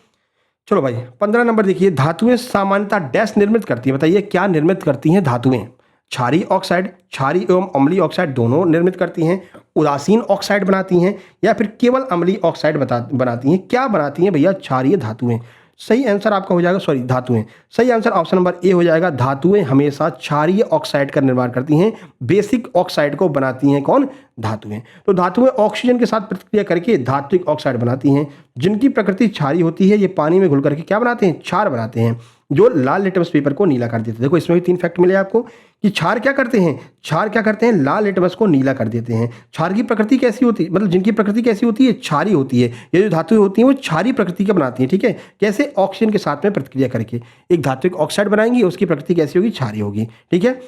चलो भाई 15 नंबर देखिए, धातुएं सामान्यतः डैश निर्मित करती हैं। बताइए क्या निर्मित करती हैं धातुएं? क्षारीय ऑक्साइड, क्षारीय एवं अम्लीय ऑक्साइड दोनों निर्मित करती हैं, उदासीन ऑक्साइड बनाती हैं, या फिर केवल अम्लीय ऑक्साइड बनाती हैं? क्या बनाती हैं भैया? क्षारीय धातुएं। सही आंसर आपका हो जाएगा, सॉरी धातुएं, सही आंसर ऑप्शन नंबर ए हो जाएगा। धातुएं हमेशा क्षारीय ऑक्साइड का निर्माण करती हैं, बेसिक ऑक्साइड को बनाती हैं कौन? धातुएं। तो धातुएं ऑक्सीजन के साथ प्रतिक्रिया करके धात्विक ऑक्साइड बनाती हैं, जिनकी प्रकृति क्षारीय होती है। ये पानी में घुल करके क्या बनाते हैं? क्षार बनाते हैं। जो लाल लिटमस पेपर को नीला कर देते हैं। देखो इसमें भी 3 फैक्ट मिले आपको कि क्षार क्या करते हैं, क्षार क्या करते हैं, लाल लिटमस को नीला कर देते हैं। क्षार की प्रकृति कैसी होती है, मतलब जिनकी प्रकृति कैसी होती है, क्षारीय होती है। ये जो धातुएं होती हैं वो क्षारीय प्रकृति का बनाती हैं, ठीक है। कैसे, ऑक्सीजन के साथ में प्रतिक्रिया करके एक धातु एक ऑक्साइड बनाएंगी, उसकी प्रकृति कैसी होगी, क्षारीय होगी, ठीक है।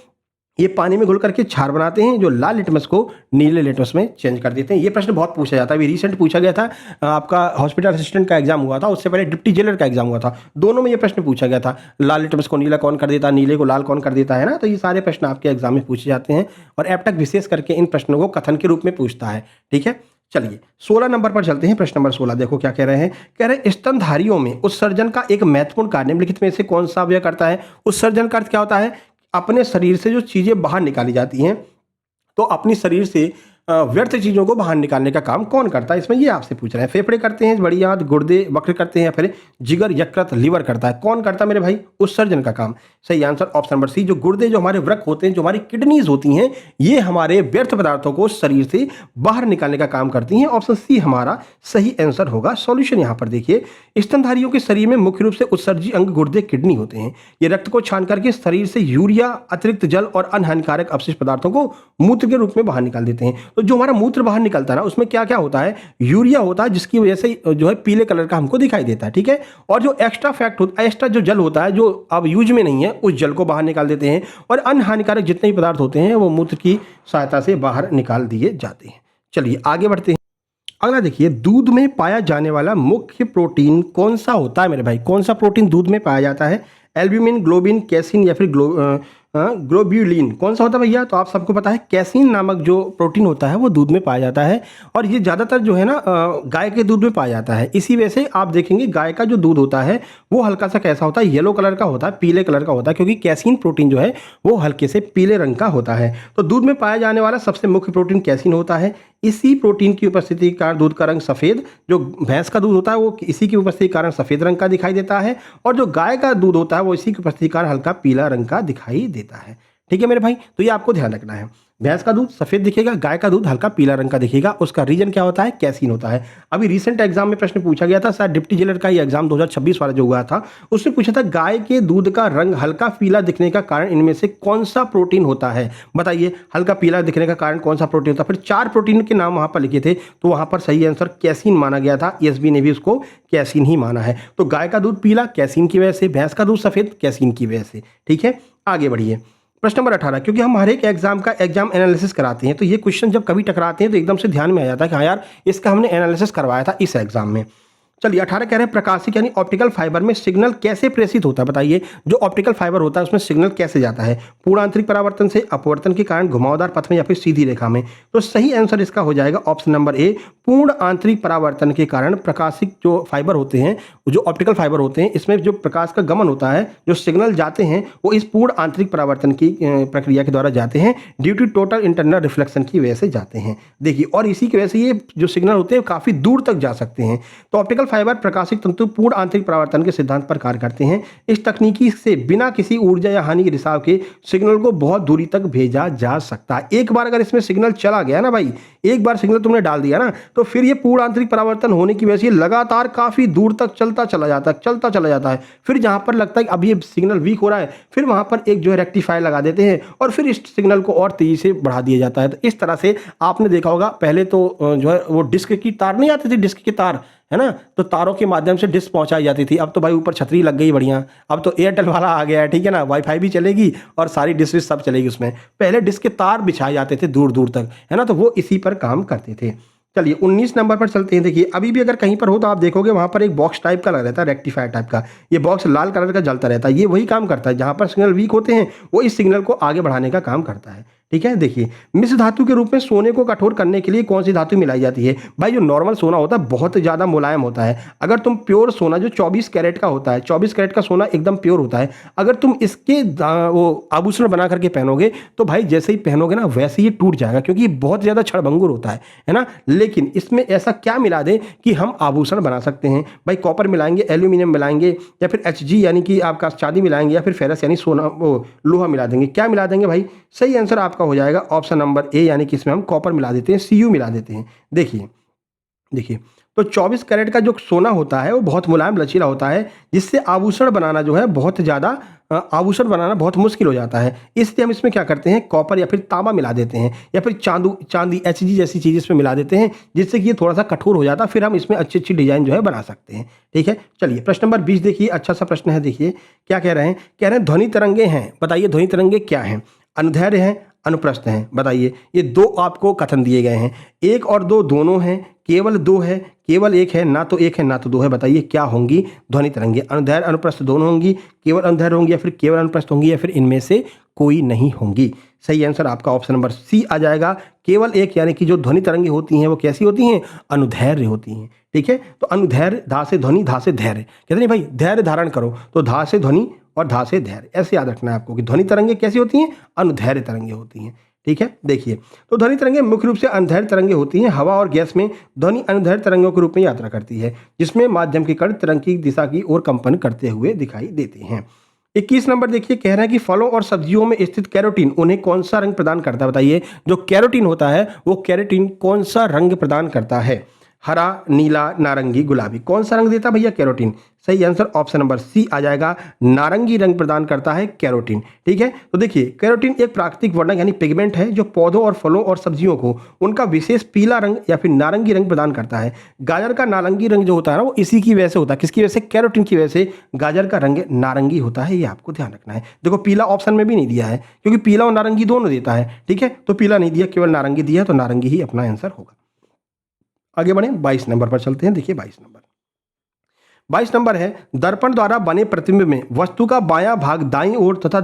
ये पानी में घुल करके क्षार बनाते हैं जो लाल लिटमस को नीले लिटमस में चेंज कर देते हैं। ये प्रश्न बहुत पूछा जाता है, अभी रिसेंट पूछा गया था, आपका हॉस्पिटल असिस्टेंट का एग्जाम हुआ था, उससे पहले डिप्टी जेलर का एग्जाम हुआ था, दोनों में ये प्रश्न पूछा गया था, लाल लिटमस को नीला कौन कर देता है, नीले को लाल कौन कर देता है ना। तो ये सारे प्रश्न आपके एग्जाम में पूछे जाते हैं और एप्टक विशेष करके इन प्रश्नों को कथन के रूप में पूछता है, ठीक है। चलिए 16 नंबर पर चलते हैं। प्रश्न नंबर 16 देखो क्या कह रहे हैं, कह रहे हैं स्तनधारियों में उत्सर्जन का एक महत्वपूर्ण कार्य निम्नलिखित में से कौन सा अवयव करता है। उत्सर्जन का अर्थ क्या होता है, अपने शरीर से जो चीजें बाहर निकाली जाती हैं, तो अपनी शरीर से व्यर्थ चीजों को बाहर निकालने का काम कौन करता है, इसमें ये आपसे पूछ रहे हैं। फेफड़े करते हैं, बड़ी आंत, गुर्दे, वक्र करते हैं, या फिर जिगर, यकृत, लीवर करता है, कौन करता है मेरे भाई, उत्सर्जन का काम। सही आंसर ऑप्शन नंबर सी, जो गुर्दे, जो हमारे वृक्क होते हैं, जो हमारी किडनीज होती हैं, ये हमारे व्यर्थ पदार्थों को शरीर से बाहर निकालने का काम करती हैं। ऑप्शन सी हमारा सही आंसर होगा। सॉल्यूशन यहाँ पर देखिए, स्तनधारियों के शरीर में मुख्य रूप से उत्सर्जी अंग गुर्दे, किडनी होते हैं। ये रक्त को छान करके शरीर से यूरिया, अतिरिक्त जल और अन्य हानिकारक अपशिष्ट पदार्थों को मूत्र के रूप में बाहर निकाल देते हैं। तो जो हमारा मूत्र बाहर निकलता है ना, उसमें क्या क्या होता है, यूरिया होता है, जिसकी वजह से जो है पीले कलर का हमको दिखाई देता है, ठीक है। और जो एक्स्ट्रा फैक्ट होता है, एक्स्ट्रा जो जल होता है, जो अब यूज में नहीं है, उस जल को बाहर निकाल देते हैं। और अन्य हानिकारक जितने भी पदार्थ होते हैं वो मूत्र की सहायता से बाहर निकाल दिए जाते हैं। चलिए आगे बढ़ते हैं। अगला देखिए, दूध में पाया जाने वाला मुख्य प्रोटीन कौन सा होता है मेरे भाई, कौन सा प्रोटीन दूध में पाया जाता है, एल्ब्यूमिन, ग्लोबिन, कैसीन या फिर ग्लोब्यूलिन, कौन सा होता है भैया। तो आप सबको पता है कैसीन नामक जो प्रोटीन होता है वो दूध में पाया जाता है, और ये ज़्यादातर जो है ना गाय के दूध में पाया जाता है। इसी वजह से आप देखेंगे गाय का जो दूध होता है वो हल्का सा कैसा होता है, येलो कलर का होता है, पीले कलर का होता है, क्योंकि कैसीन प्रोटीन जो है वो हल्के से पीले रंग का होता है। तो दूध में पाया जाने वाला सबसे मुख्य प्रोटीन कैसीन होता है। इसी प्रोटीन की उपस्थिति के कारण दूध का रंग सफ़ेद, जो भैंस का दूध होता है वो इसी की उपस्थिति के कारण सफ़ेद रंग का दिखाई देता है, और जो गाय का दूध होता है वो इसी की उपस्थिति के कारण हल्का पीला रंग का दिखाई देता है, ठीक है मेरे भाई। तो ये आपको ध्यान रखना है, भैंस का दूध सफ़ेद दिखेगा, गाय का दूध हल्का पीला रंग का दिखेगा। उसका रीजन क्या होता है, कैसीन होता है। अभी रिसेंट एग्जाम में प्रश्न पूछा गया था, शायद डिप्टी जेलर का ही एग्जाम 2026 वाला जो हुआ था, उसमें पूछा था गाय के दूध का रंग हल्का पीला दिखने का कारण इनमें से कौन सा प्रोटीन होता है। बताइए, हल्का पीला दिखने का कारण कौन सा प्रोटीन होता है। फिर 4 प्रोटीन के नाम वहां पर लिखे थे, तो वहां पर सही आंसर कैसीन माना गया था। ESB ने भी उसको कैसीन ही माना है। तो गाय का दूध पीला कैसीन की वजह से, भैंस का दूध सफ़ेद कैसीन की वजह से, ठीक है। आगे बढ़िए, प्रश्न नंबर 18, क्योंकि हम हर एक एग्जाम का एग्जाम एनालिसिस कराते हैं, तो ये क्वेश्चन जब कभी टकराते हैं तो एकदम से ध्यान में आ जाता है कि हाँ यार इसका हमने एनालिसिस करवाया था इस एग्जाम में। चलिए 18 कह रहे हैं, प्रकाशिक यानी ऑप्टिकल फाइबर में सिग्नल कैसे प्रेषित होता है। बताइए, जो ऑप्टिकल फाइबर होता है उसमें सिग्नल कैसे जाता है, पूर्ण आंतरिक परावर्तन से, अपवर्तन के कारण, घुमावदार पथ में, या फिर सीधी रेखा में। तो सही आंसर इसका हो जाएगा ऑप्शन नंबर ए, पूर्ण आंतरिक परावर्तन के कारण प्रकाशिक जो फाइबर होते हैं, जो ऑप्टिकल फाइबर होते हैं, इसमें जो प्रकाश का गमन होता है, जो सिग्नल जाते हैं वो इस पूर्ण आंतरिक परावर्तन की प्रक्रिया के द्वारा जाते हैं, due to total internal reflection की वजह से जाते हैं। देखिए, और इसी की वजह से ये जो सिग्नल होते हैं काफ़ी दूर तक जा सकते हैं। तो ऑप्टिकल फाइबर प्रकाशिक तंतु पूर्ण आंतरिक परावर्तन के सिद्धांत पर कार्य करते हैं। इस तकनीकी से बिना किसी ऊर्जा या हानि के रिसाव के सिग्नल को बहुत दूरी तक भेजा जा सकता है। एक बार अगर इसमें सिग्नल चला गया ना भाई, एक बार सिग्नल तुमने डाल दिया ना, तो फिर ये पूर्ण आंतरिक परावर्तन होने की वजह से लगातार काफी दूर तक चलता चला जाता है। फिर जहां पर लगता है कि अब ये सिग्नल वीक हो रहा है, फिर वहां पर एक जो है रेक्टिफायर लगा देते हैं और फिर इस सिग्नल को और तेजी से बढ़ा दिया जाता है। तो इस तरह से आपने देखा होगा, पहले तो जो है वो डिस्क की तार नहीं आती थी, डिस्क की तार है ना, तो तारों के माध्यम से डिस्क पहुंचाई जाती थी। अब तो भाई ऊपर छतरी लग गई बढ़िया, अब तो एयरटेल वाला आ गया है, ठीक है ना, वाईफाई भी चलेगी और सारी डिस्क सब चलेगी उसमें। पहले डिस्क के तार बिछाए जाते थे दूर दूर तक, है ना, तो वो इसी पर काम करते थे। चलिए 19 नंबर पर चलते हैं। देखिए, अभी भी अगर कहीं पर हो तो आप देखोगे वहां पर एक बॉक्स टाइप का लग रहता है, रेक्टिफायर टाइप का। ये बॉक्स लाल कलर का जलता रहता है, ये वही काम करता है, जहां पर सिग्नल वीक होते हैं वो इस सिग्नल को आगे बढ़ाने का काम करता है, ठीक है। देखिए, मिश्र धातु के रूप में सोने को कठोर करने के लिए कौन सी धातु मिलाई जाती है। भाई, जो नॉर्मल सोना होता है बहुत ज़्यादा मुलायम होता है। अगर तुम प्योर सोना जो 24 कैरेट का होता है, 24 कैरेट का सोना एकदम प्योर होता है, अगर तुम इसके वो आभूषण बना करके पहनोगे तो भाई जैसे ही पहनोगे ना वैसे ही टूट जाएगा, क्योंकि ये बहुत ज़्यादा क्षणभंगुर होता है ना। लेकिन इसमें ऐसा क्या मिला दें कि हम आभूषण बना सकते हैं। भाई, कॉपर मिलाएंगे, एल्यूमिनियम मिलाएंगे, या फिर Hg यानी कि आपका चांदी मिलाएंगे, या फिर फेरस यानी सोना वो लोहा मिला देंगे। क्या मिला देंगे भाई? सही आंसर आपका हो जाएगा ऑप्शन नंबर ए, यानी कि इसमें हम कॉपर मिला देते हैं, Cu मिला देते हैं। देखिए तो 24 कैरेट का जो सोना होता है वो बहुत मुलायम लचीला होता है, जिससे आभूषण बनाना जो है बहुत ज़्यादा आभूषण बनाना बहुत मुश्किल हो जाता है। इसलिए हम इसमें क्या करते हैं, कॉपर या फिर तांबा मिला देते हैं या फिर चांदी Hg जैसी चीज़ इसमें मिला देते हैं, जिससे कि ये थोड़ा सा कठोर हो जाता है, फिर हम इसमें अच्छी अच्छी डिजाइन जो है बना सकते हैं। ठीक है, चलिए प्रश्न नंबर 20 देखिए, अच्छा सा प्रश्न है। देखिए क्या कह रहे हैं, कह रहे हैं ध्वनि तरंगे हैं, बताइए ध्वनि तरंगे क्या हैं। अनुदैर्ध्य हैं, अनुप्रस्थ हैं, बताइए। ये दो आपको कथन दिए गए हैं, एक और दो दोनों हैं, केवल दो है, केवल एक है, ना तो एक है ना तो दो है, बताइए क्या होंगी ध्वनि तरंगे। अनुदैर्ध्य अनुप्रस्थ दोनों होंगी, केवल अनुदैर्ध्य होंगी या फिर केवल अनुप्रस्थ होंगी, या फिर इनमें से कोई नहीं होंगी। सही आंसर आपका ऑप्शन नंबर सी आ जाएगा, केवल एक, यानी कि जो ध्वनि तरंगे होती हैं वो कैसी होती हैं, अनुदैर्ध्य होती हैं। ठीक है, तो अनुदैर्ध्य, धा से ध्वनि, धा से धैर्य, कहते नहीं भाई धैर्य धारण करो, तो धा से ध्वनि और धा से धैर्य, ऐसे याद रखना है आपको कि ध्वनि तरंगे कैसी होती हैं, अनुदैर्ध्य तरंगे होती हैं। ठीक है, देखिए तो ध्वनि तरंगे मुख्य रूप से अनुदैर्ध्य तरंगे होती हैं। हवा और गैस में ध्वनि अनुदैर्ध्य तरंगों के रूप में यात्रा करती है, जिसमें माध्यम के कण तरंग की दिशा की ओर कंपन करते हुए दिखाई देते हैं। 21 नंबर देखिए, कह रहा है कि फलों और सब्जियों में स्थित कैरोटीन उन्हें कौन सा रंग प्रदान करता है, बताइए। जो कैरोटीन होता है वो कैरोटीन कौन सा रंग प्रदान करता है, हरा, नीला, नारंगी, गुलाबी, कौन सा रंग देता है भैया, कैरोटीन। सही आंसर ऑप्शन नंबर सी आ जाएगा, नारंगी रंग प्रदान करता है कैरोटीन। ठीक है, तो देखिए कैरोटीन एक प्राकृतिक वर्णक यानी पिगमेंट है जो पौधों और फलों और सब्जियों को उनका विशेष पीला रंग या फिर नारंगी रंग प्रदान करता है। गाजर का नारंगी रंग जो होता है ना वो इसी की वजह से होता है, किसकी वजह से, कैरोटीन की वजह से गाजर का रंग नारंगी होता है, ये आपको ध्यान रखना है। देखो पीला ऑप्शन में भी नहीं दिया है, क्योंकि पीला और नारंगी दोनों देता है। ठीक है, तो पीला नहीं दिया, केवल नारंगी दिया, तो नारंगी ही अपना आंसर होगा। आगे बढ़े 22 नंबर पर चलते हैं। देखिए 22 नंबर है, दर्पण द्वारा बने प्रतिबिंब में वस्तु का बायां भाग दाईं ओर तथा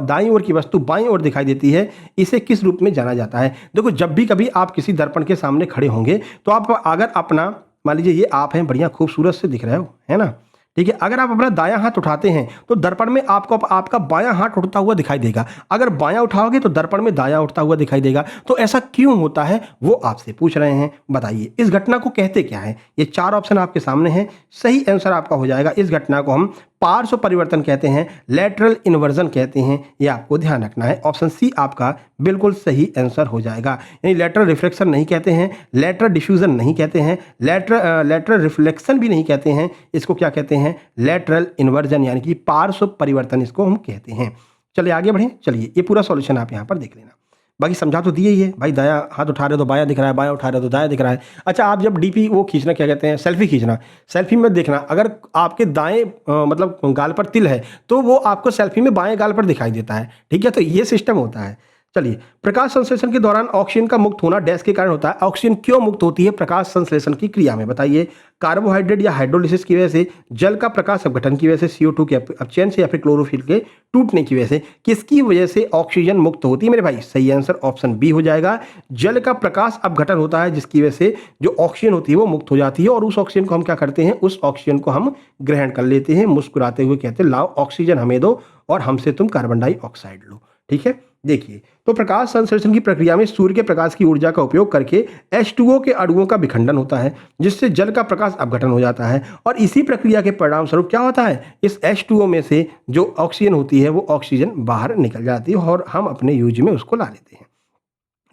दाईं ओर की वस्तु बाईं ओर दिखाई देती है, इसे किस रूप में जाना जाता है। देखो जब भी कभी आप किसी दर्पण के सामने खड़े होंगे तो आप अगर अपना, मान लीजिए ये आप हैं, बढ़िया खूबसूरत से दिख रहे हो, है ना। ठीक है, अगर आप अपना दायां हाथ उठाते हैं तो दर्पण में आपको आपका बायां हाथ उठता हुआ दिखाई देगा, अगर बायां उठाओगे तो दर्पण में दायां उठता हुआ दिखाई देगा। तो ऐसा क्यों होता है वो आपसे पूछ रहे हैं, बताइए इस घटना को कहते क्या है। ये चार ऑप्शन आपके सामने हैं, सही आंसर आपका हो जाएगा, इस घटना को हम पार्श्व परिवर्तन कहते हैं, लेटरल इन्वर्जन कहते हैं, ये आपको ध्यान रखना है। ऑप्शन सी आपका बिल्कुल सही आंसर हो जाएगा। यानी लेटरल रिफ्लेक्शन नहीं कहते हैं, लेटरल डिफ्यूजन नहीं कहते हैं, लेटरल रिफ्लेक्शन भी नहीं कहते हैं, इसको क्या कहते हैं, लेटरल इन्वर्जन यानी कि पार्श्व परिवर्तन इसको हम कहते हैं। चलिए आगे बढ़ें, चलिए ये पूरा सॉल्यूशन आप यहाँ पर देख लेना। बाकी समझा तो दिए ही है भाई, दायां हाथ उठा रहे हो तो बायां दिख रहा है, बायां उठा रहे हो तो दायां दिख रहा है। अच्छा, आप जब डीपी वो खींचना, क्या कहते हैं, सेल्फी खींचना, सेल्फी में देखना अगर आपके दाएं मतलब गाल पर तिल है तो वो आपको सेल्फी में बाएं गाल पर दिखाई देता है। ठीक है, तो ये सिस्टम होता है। चलिए, प्रकाश संश्लेषण के दौरान ऑक्सीजन का मुक्त होना डैश के कारण होता है। ऑक्सीजन क्यों मुक्त होती है प्रकाश संश्लेषण की क्रिया में, बताइए। कार्बोहाइड्रेट या हाइड्रोलिसिस की वजह से, जल का प्रकाश अपघटन की वजह से, CO2 के अपचयन से, या फिर क्लोरोफिल के टूटने की वजह से, किसकी वजह से ऑक्सीजन मुक्त होती है मेरे भाई। सही आंसर ऑप्शन बी हो जाएगा, जल का प्रकाश अपघटन होता है जिसकी वजह से जो ऑक्सीजन होती है वो मुक्त हो जाती है, और उस ऑक्सीजन को हम क्या करते हैं, उस ऑक्सीजन को हम ग्रहण कर लेते हैं, मुस्कुराते हुए कहते हैं लाओ ऑक्सीजन हमें दो और हमसे तुम कार्बन डाइऑक्साइड लो। ठीक है, देखिए तो प्रकाश संश्लेषण की प्रक्रिया में सूर्य के प्रकाश की ऊर्जा का उपयोग करके H2O के अणुओं का विखंडन होता है, जिससे जल का प्रकाश अपघटन हो जाता है, और इसी प्रक्रिया के परिणाम स्वरूप क्या होता है, इस H2O में से जो ऑक्सीजन होती है वो ऑक्सीजन बाहर निकल जाती है और हम अपने यूज में उसको ला लेते हैं।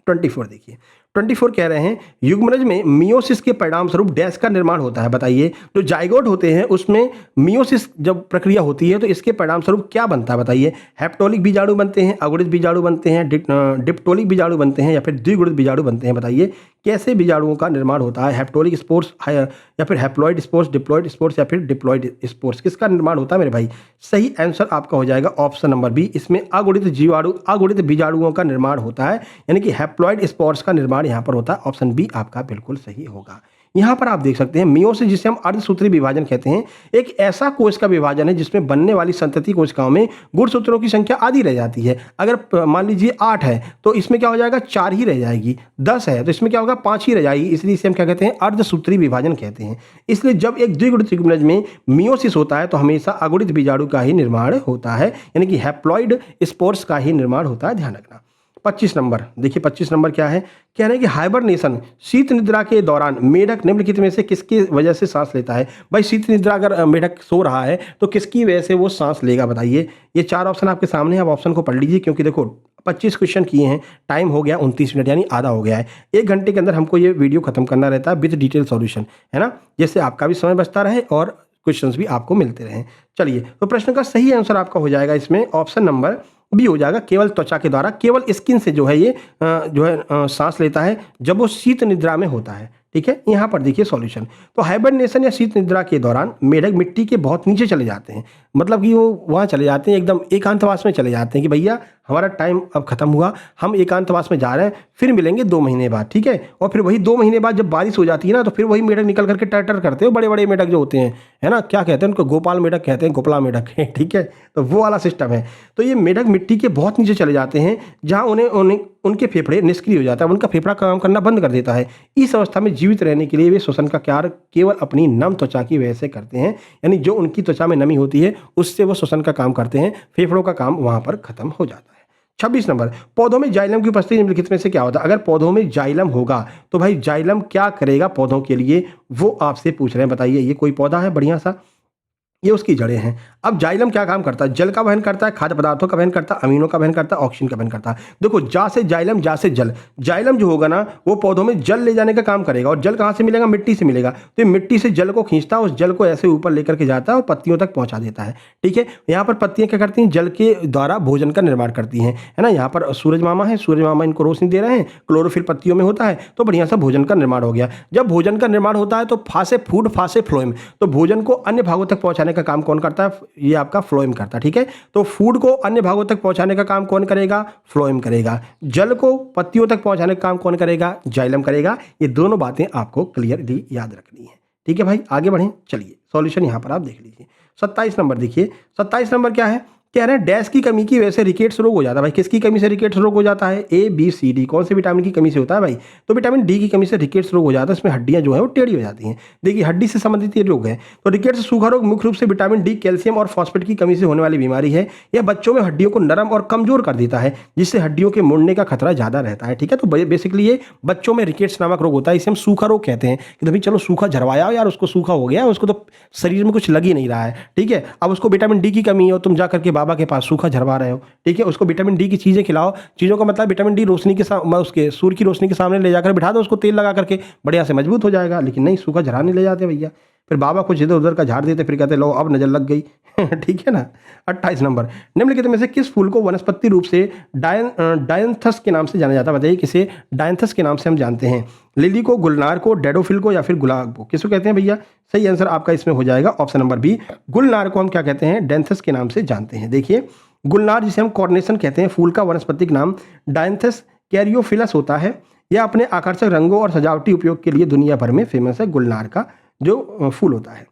24 देखिए, 24 कह रहे हैं युग्मनज में मियोसिस के परिणाम स्वरूप डैश का निर्माण होता है, बताइए। जो जाइगोट होते हैं उसमें मियोसिस जब प्रक्रिया होती है तो इसके परिणाम स्वरूप क्या बनता है, बताइए। हेप्टोलिक बीजाणु बनते हैं, अगुणित बीजाणु बनते हैं, डिप्टोलिक बीजाणु बनते हैं, या फिर द्विगुणित बीजाणु बनते हैं, बताइए कैसे बीजाणुओं का निर्माण होता है। हेप्टोलिक स्पोर्स या फिर हैप्लॉइड स्पोर्स, डिप्लॉइड स्पोर्स, या फिर डिप्लॉइड स्पोर्स, किसका निर्माण होता है मेरे भाई। सही आंसर आपका हो जाएगा ऑप्शन नंबर बी, इसमें अगुणित बीजाणुओं का निर्माण होता है, यानी कि हैप्लॉइड स्पोर्स का निर्माण यहाँ पर होता है। ऑप्शन बी आपका बिल्कुल सही होगा। यहाँ पर आप देख सकते हैं मियोसिस, जिसे हम अर्धसूत्री विभाजन कहते हैं, एक ऐसा कोश का विभाजन है जिसमें बनने वाली संतति कोशिकाओं में गुणसूत्रों की संख्या आधी रह जाती है। अगर मान लीजिए 8 है तो इसमें क्या हो जाएगा, 4 ही रह जाएगी। 10 है तो इसमें क्या होगा, 5 ही रह जाएगी, इसलिए इसे हम क्या कहते हैं, अर्धसूत्री विभाजन कहते हैं। इसलिए जब एक द्विगुणित युग्मनज में मियोसिस होता है तो हमेशा अगुणित बीजाणु का ही निर्माण होता है, यानी कि हैप्लॉइड स्पोर्स का ही निर्माण होता है, ध्यान रखना। 25 नंबर देखिए, 25 नंबर क्या है, कह रहे हैं कि हाइबरनेशन शीत निद्रा के दौरान मेढक निम्नलिखित में से किसकी वजह से सांस लेता है। भाई शीत निद्रा अगर मेढक सो रहा है तो किसकी वजह से वो सांस लेगा, बताइए। ये 4 ऑप्शन आपके सामने हैं, आप ऑप्शन को पढ़ लीजिए, क्योंकि देखो 25 क्वेश्चन किए हैं, टाइम हो गया 29 मिनट, यानी आधा हो गया है। 1 घंटे के अंदर हमको ये वीडियो खत्म करना रहता है विद डिटेल सॉल्यूशन, है ना, जिससे आपका भी समय बचता रहे और क्वेश्चंस भी आपको मिलते रहें। चलिए, तो प्रश्न का सही आंसर आपका हो जाएगा इसमें ऑप्शन नंबर बी हो जाएगा। केवल त्वचा के द्वारा, केवल स्किन से जो है ये सांस लेता है जब वो शीत निद्रा में होता है। ठीक है, यहाँ पर देखिए सॉल्यूशन। तो हाइबरनेशन या शीत निद्रा के दौरान मेढक मिट्टी के बहुत नीचे चले जाते हैं, मतलब कि वो वहाँ चले जाते हैं, एकदम एकांतवास में चले जाते हैं कि भैया हमारा टाइम अब खत्म हुआ, हम एकांतवास में जा रहे हैं, फिर मिलेंगे 2 महीने बाद। ठीक है, और फिर वही 2 महीने बाद जब बारिश हो जाती है ना, तो फिर वही मेढक निकल करके टर करते हैं, बड़े बड़े मेढक जो होते हैं, है ना, क्या कहते हैं उनको, गोपाल मेढक कहते हैं, गोपला मेढक है। ठीक है, तो वो वाला सिस्टम है। तो ये मेढक मिट्टी के बहुत नीचे चले जाते हैं, जहाँ उन्हें उनके फेफड़े निष्क्रिय हो जाता है, उनका फेफड़ा काम करना बंद कर देता है। इस अवस्था में जीवित रहने के लिए वे श्वसन का कार्य केवल अपनी नम त्वचा की वजह से करते हैं, यानी जो उनकी त्वचा में नमी होती है उससे वो श्वसन का काम करते हैं, फेफड़ों का काम वहां पर खत्म हो जाता है। 26 नंबर, पौधों में जाइलम की उपस्थिति निम्नलिखित में से क्या होता है? अगर पौधों में जाइलम होगा तो भाई जाइलम क्या करेगा पौधों के लिए, वो आपसे पूछ रहे हैं। बताइए, ये कोई पौधा है बढ़िया सा, ये उसकी जड़ें हैं। अब जाइलम क्या काम करता है? जल का वहन करता है, खाद्य पदार्थों का वहन करता है, अमीनों का वहन करता है, ऑक्सीजन का वहन करता है। देखो, जा से जाइलम, जा से जल। जाइलम जो होगा ना, वो पौधों में जल ले जाने का काम करेगा, और जल कहाँ से मिलेगा? मिट्टी से मिलेगा। तो ये मिट्टी से जल को खींचता है, उस जल को ऐसे ऊपर लेकर के जाता है और पत्तियों तक पहुंचा देता है। ठीक है, यहाँ पर पत्तियां क्या करती हैं? जल के द्वारा भोजन का निर्माण करती हैं, है ना। यहाँ पर सूरज मामा है, सूरज मामा इनको रोशनी दे रहे हैं, क्लोरोफिल पत्तियों में होता है, तो बढ़िया सा भोजन का निर्माण हो गया। जब भोजन का निर्माण होता है तो फासे फूड फासे फ्लोएम, तो भोजन को अन्य भागों तक पहुंचाने का काम कौन करता है? ये आपका फ्लोएम करता है। ठीक है, तो फूड को अन्य भागों तक पहुंचाने का काम कौन करेगा? फ्लोएम करेगा। जल को पत्तियों तक पहुंचाने का काम कौन करेगा? जाइलम करेगा। ये दोनों बातें आपको क्लियरली याद रखनी है। ठीक है भाई, आगे बढ़ें। चलिए, सॉल्यूशन यहां पर आप देख लीजिए। 27 नंबर देखिए, 27 नंबर क्या है? कह रहे हैं डैश की कमी की वजह से रिकेट्स रोग हो जाता है। भाई किसकी कमी से रिकेट्स रोग हो जाता है? A B C D. कौन से विटामिन की कमी से होता है भाई? तो विटामिन डी की कमी से रिकेट्स रोग हो जाता है। इसमें हड्डियां जो है वो टेढ़ी हो जाती हैं। देखिए, हड्डी से संबंधित ये रोग है। तो रिकेट्स सूखा रोग मुख्य रूप से विटामिन डी, कैल्शियम और फॉस्फेट की कमी से होने वाली बीमारी है। यह बच्चों में हड्डियों को नरम और कमजोर कर देता है, जिससे हड्डियों के मुड़ने का खतरा ज्यादा रहता है। ठीक है, तो बेसिकली ये बच्चों में रिकेट्स नामक रोग होता है। इसे हम सूखा रोग कहते हैं कि भाई चलो सूखा झरवाया यार, उसको सूखा हो गया, उसको तो शरीर में कुछ लग ही नहीं रहा है। ठीक है, अब उसको विटामिन डी की कमी है, तुम जाकर के बाबा के पास सूखा झरवा रहे हो। ठीक है, उसको विटामिन डी की चीजें खिलाओ। चीजों का मतलब विटामिन डी रोशनी के उसके सूर्य की रोशनी के सामने ले जाकर बिठा दो, उसको तेल लगा करके बढ़िया से मजबूत हो जाएगा। लेकिन नहीं, सूखा झराने ले जाते भैया, फिर बाबा कुछ इधर उधर का झाड़ देते, फिर कहते लो अब नजर लग गई। ठीक है ना। 28 नंबर, निम्नलिखित में से किस फूल को वनस्पति रूप से डायंथस के नाम से जाना जाता है? बताइए, किसे डायंथस के नाम से हम जानते हैं? लिली को, गुलनार को, डैडोफिल को, या फिर गुलाब को? किसको कहते हैं भैया? सही आंसर आपका इसमें हो जाएगा ऑप्शन नंबर बी। गुलनार को हम क्या कहते हैं? डायंथस के नाम से जानते हैं। देखिए, गुलनार जिसे हम कॉर्नेशन कहते हैं, फूल का वानस्पतिक नाम डायंथस कैरियोफिलस होता है। यह अपने आकर्षक रंगों और सजावटी उपयोग के लिए दुनिया भर में फेमस है, गुलनार का जो फूल होता है।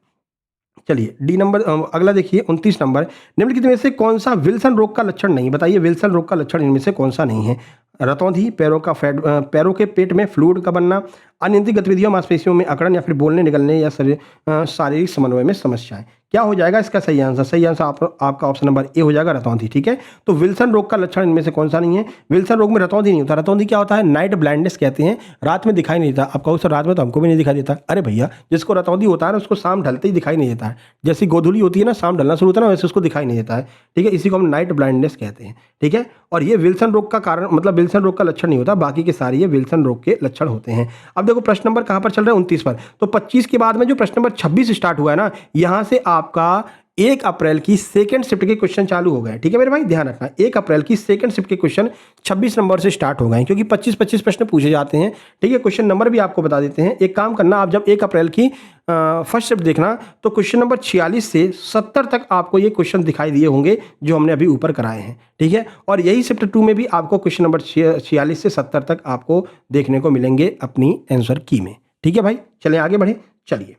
चलिए, डी नंबर अगला देखिए, 29 नंबर, निम्नलिखित में से कौन सा विल्सन रोग का लक्षण नहीं? बताइए, विल्सन रोग का लक्षण इनमें से कौन सा नहीं है? रतौंधी, पैरों के पेट में फ्लूइड का बनना, अनियंत्रित गतिविधियों, मांसपेशियों में अकड़न, या फिर बोलने निगलने या शारीरिक समन्वय में समस्याएं। क्या हो जाएगा इसका सही आंसर? सही आंसर आपका ऑप्शन नंबर ए हो जाएगा, रतौंधी। ठीक है, तो विल्सन रोग का लक्षण इनमें से कौन सा नहीं है? विल्सन रोग में रतौंधी नहीं होता। रतौंधी क्या होता है? नाइट ब्लाइंडनेस कहते हैं, रात में दिखाई नहीं देता। आप कहो सर रात में तो हमको भी नहीं दिखाई देता। अरे भैया, जिसको रतौंधी होता है ना, उसको शाम ढलते ही दिखाई नहीं देता है। जैसी गोधूली होती है ना, शाम ढलना शुरू होता है ना, वैसे उसको दिखाई नहीं देता है। ठीक है, इसी को हम नाइट ब्लाइंडनेस कहते हैं। ठीक है, और ये विल्सन रोग का कारण, मतलब विल्सन रोग का लक्षण नहीं होता, बाकी के सारे ये विल्सन रोग के लक्षण होते हैं। अब देखो प्रश्न नंबर कहां पर चल रहा है? 29 पर। तो 25 के बाद में जो प्रश्न नंबर 26 स्टार्ट हुआ है ना, यहां से आपका 1 अप्रैल की सेकंड शिफ्ट के क्वेश्चन चालू हो गए। ठीक है मेरे भाई, ध्यान रखना, 1 अप्रैल की सेकंड शिफ्ट के क्वेश्चन 26 नंबर से स्टार्ट हो गए, क्योंकि 25-25 प्रश्न पूछे जाते हैं। ठीक है, क्वेश्चन नंबर भी आपको बता देते हैं। एक काम करना, आप जब 1 अप्रैल की फर्स्ट शिफ्ट देखना, तो क्वेश्चन नंबर 46 से 70 तक आपको ये क्वेश्चन दिखाई दिए होंगे जो हमने अभी ऊपर कराए हैं। ठीक है, और यही शिफ्ट 2 में भी आपको क्वेश्चन नंबर 46 से 70 तक आपको देखने को मिलेंगे अपनी आंसर की में। ठीक है भाई, चलें आगे बढ़े। चलिए,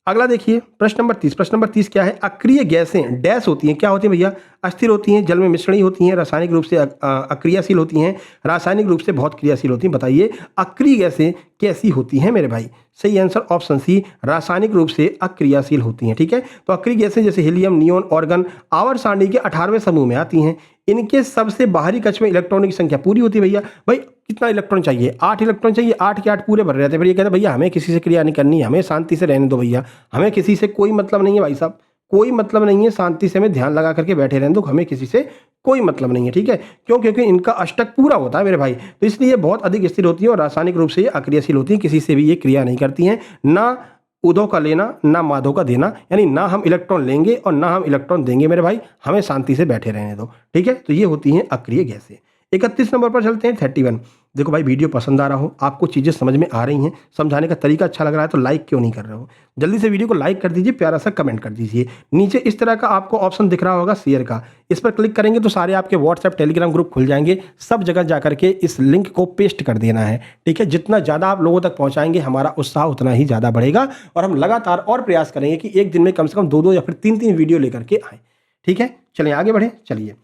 अगला देखिए, प्रश्न नंबर 30। प्रश्न नंबर 30 क्या है? अक्रिय गैसें डैश होती हैं। क्या होती हैं भैया? अस्थिर होती हैं, जल में मिश्रणी होती हैं, रासायनिक रूप से अक्रियाशील होती हैं, रासायनिक रूप से बहुत क्रियाशील होती हैं। बताइए, अक्रिय गैसें कैसी होती हैं मेरे भाई? सही आंसर ऑप्शन सी, रासायनिक रूप से अक्रियाशील होती हैं। ठीक है, तो अक्रिय गैसें जैसे हीलियम, नियोन, ऑर्गन आवर्त सारणी के 18वें समूह में आती हैं। इनके सबसे बाहरी कक्ष में इलेक्ट्रॉनों की संख्या पूरी होती है। भैया भाई कितना इलेक्ट्रॉन चाहिए? 8 इलेक्ट्रॉन चाहिए, 8 के 8 पूरे भर रहते हैं। फिर ये कहते हैं भैया हमें किसी से क्रिया नहीं करनी, हमें शांति से रहने दो भैया, हमें किसी से कोई मतलब नहीं है भाई साहब। कोई मतलब नहीं है, शांति से हमें ध्यान लगा करके बैठे रहने दो, हमें किसी से कोई मतलब नहीं है, ठीक है। क्यों? क्योंकि इनका अष्टक पूरा होता है मेरे भाई, तो इसलिए बहुत अधिक स्थिर होती है और रासायनिक रूप से ये अक्रियाशील होती है, किसी से भी ये क्रिया नहीं करती हैं। ना उदों का लेना, ना माधो का देना, यानी ना हम इलेक्ट्रॉन लेंगे और ना हम इलेक्ट्रॉन देंगे मेरे भाई, हमें शांति से बैठे रहने दो, ठीक है। तो ये होती हैं अक्रिय गैसें। 31 नंबर पर चलते हैं, 31। देखो भाई, वीडियो पसंद आ रहा हो, आपको चीज़ें समझ में आ रही हैं, समझाने का तरीका अच्छा लग रहा है तो लाइक क्यों नहीं कर रहे हो? जल्दी से वीडियो को लाइक कर दीजिए, प्यारा सा कमेंट कर दीजिए। नीचे इस तरह का आपको ऑप्शन दिख रहा होगा शेयर का, इस पर क्लिक करेंगे तो सारे आपके व्हाट्सएप टेलीग्राम ग्रुप खुल जाएंगे, सब जगह जा करके इस लिंक को पेस्ट कर देना है, ठीक है। जितना ज़्यादा आप लोगों तक पहुँचाएंगे हमारा उत्साह उतना ही ज़्यादा बढ़ेगा और हम लगातार और प्रयास करेंगे कि एक दिन में कम से कम 2-2 या फिर 3-3 वीडियो लेकर के आएँ, ठीक है। चलिए आगे बढ़ें, चलिए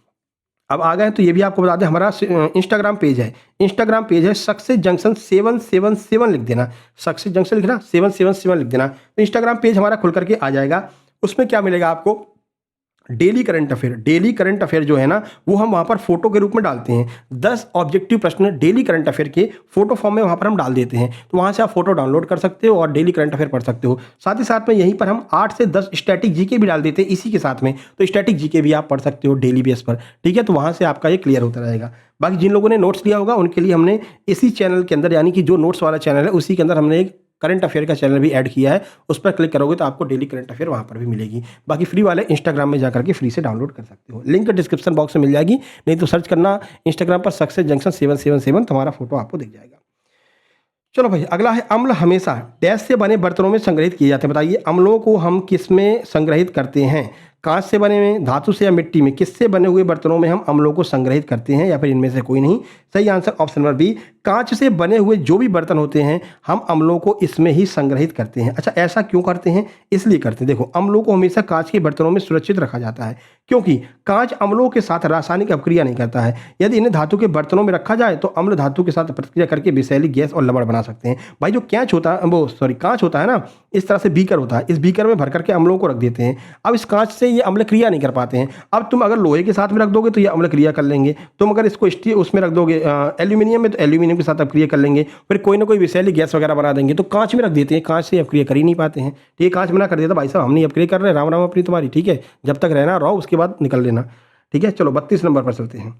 अब आ गए तो ये भी आपको बता दें, हमारा इंस्टाग्राम पेज है सक्सेस जंक्शन 777 लिख देना, सक्सेस जंक्शन लिखना 777 लिख देना, तो इंस्टाग्राम पेज हमारा खुल करके आ जाएगा। उसमें क्या मिलेगा आपको? डेली करंट अफेयर जो है ना, वो हम वहाँ पर फोटो के रूप में डालते हैं। 10 ऑब्जेक्टिव प्रश्न डेली करंट अफेयर के फोटो फॉर्म में वहाँ पर हम डाल देते हैं, तो वहाँ से आप फोटो डाउनलोड कर सकते हो और डेली करंट अफेयर पढ़ सकते हो। साथ ही साथ में यहीं पर हम 8 से 10 स्टैटिक जीके भी डाल देते हैं इसी के साथ में, तो स्टैटिक जीके भी आप पढ़ सकते हो डेली बेस पर, ठीक है। तो वहाँ से आपका ये क्लियर होता रहेगा। बाकी जिन लोगों ने नोट्स लिया होगा उनके लिए हमने इसी चैनल के अंदर, यानी कि जो नोट्स वाला चैनल है उसी के अंदर हमने एक करंट अफेयर का चैनल भी ऐड किया है, उस पर क्लिक करोगे तो आपको डेली करंट अफेयर वहाँ पर भी मिलेगी। बाकी फ्री वाले इंस्टाग्राम में जाकर के फ्री से डाउनलोड कर सकते हो, लिंक डिस्क्रिप्शन बॉक्स में मिल जाएगी, नहीं तो सर्च करना इंस्टाग्राम पर सक्सेस जंक्शन 777, तुम्हारा फोटो आपको दिख जाएगा। चलो भाई, अगला है अम्ल हमेशा डैश से बने बर्तनों में संग्रहित किए जाते हैं। बताइए अम्लों को हम किस में संग्रहित करते हैं? कांच से बने में, धातु से या मिट्टी में? किससे बने हुए बर्तनों में हम अम्लों को संग्रहित करते हैं, या फिर इनमें से कोई नहीं? सही आंसर ऑप्शन नंबर बी, कांच से बने हुए जो भी बर्तन होते हैं हम अम्लों को इसमें ही संग्रहित करते हैं। अच्छा, ऐसा क्यों करते हैं? इसलिए करते हैं, देखो अम्लों को हमेशा कांच के बर्तनों में सुरक्षित रखा जाता है, क्योंकि कांच अम्लों के साथ रासायनिक अपक्रिया नहीं करता है। यदि इन्हें धातु के बर्तनों में रखा जाए तो अम्ल धातु के साथ प्रतिक्रिया करके विषैली गैस और लवण बना सकते हैं। भाई जो कांच होता है ना, इस तरह से बीकर होता है, इस बीकर में भर करके अम्लों को रख देते हैं। अब इस कांच से ये अम्ल क्रिया नहीं कर पाते हैं। अब तुम अगर लोहे के साथ में रख दोगे तो ये अम्ल क्रिया कर लेंगे, तुम अगर इसको स्टील उसमें रख दोगे एल्यूमिनियम में, तो एल्यूमिनियम के साथ अपक्रिया कर लेंगे, फिर कोई ना कोई विषैली गैस वगैरह बना देंगे। तो कांच में रख देते हैं, कांच से अपक्रिया कर ही नहीं पाते हैं। ठीक है, कांच मना कर देता, भाई साहब हम नहीं अपक्रिया कर रहे, राम राम अपनी तुम्हारी, ठीक है, जब तक रहना रहो, उसके बाद निकल लेना, ठीक है। चलो 32 नंबर पर चलते हैं।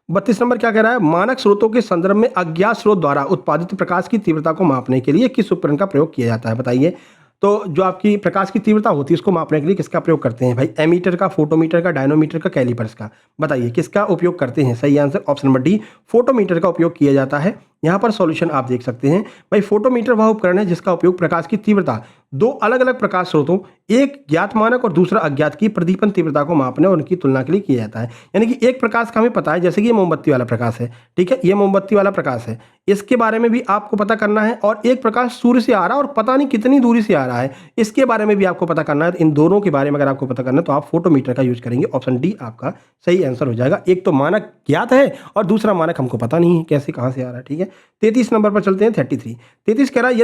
32 नंबर क्या कह रहा है? मानक स्रोतों के संदर्भ में अज्ञात स्रोत द्वारा उत्पादित प्रकाश की तीव्रता को मापने के लिए किस उपकरण का प्रयोग किया जाता है? बताइए। तो जो आपकी प्रकाश की तीव्रता होती है उसको मापने के लिए किसका प्रयोग करते हैं भाई? एमीटर का, फोटोमीटर का, डायनोमीटर का, कैलिपर्स का? बताइए किसका उपयोग करते हैं? सही answer option number D, photometer का उपयोग किया जाता है। यहाँ पर सॉल्यूशन आप देख सकते हैं भाई। फोटोमीटर वह उपकरण है जिसका उपयोग प्रकाश की तीव्रता, दो अलग अलग प्रकाश स्रोतों, एक ज्ञात मानक और दूसरा अज्ञात की प्रदीपन तीव्रता को मापने और उनकी तुलना के लिए किया जाता है। यानी कि एक प्रकाश का हमें पता है, जैसे कि ये मोमबत्ती वाला प्रकाश है, ठीक है, ये मोमबत्ती वाला प्रकाश है, इसके बारे में भी आपको पता करना है। और एक प्रकाश सूर्य से आ रहा है और पता नहीं कितनी दूरी से आ रहा है, इसके बारे में भी आपको पता करना है। इन दोनों के बारे में अगर आपको पता करना है तो आप फोटोमीटर का यूज करेंगे, ऑप्शन डी आपका सही आंसर हो जाएगा। एक तो मानक ज्ञात है और दूसरा मानक हमको पता नहीं है कैसे कहाँ से आ रहा है, ठीक है। 33 नंबर पर चलते हैं, 33। 33 कह रहा है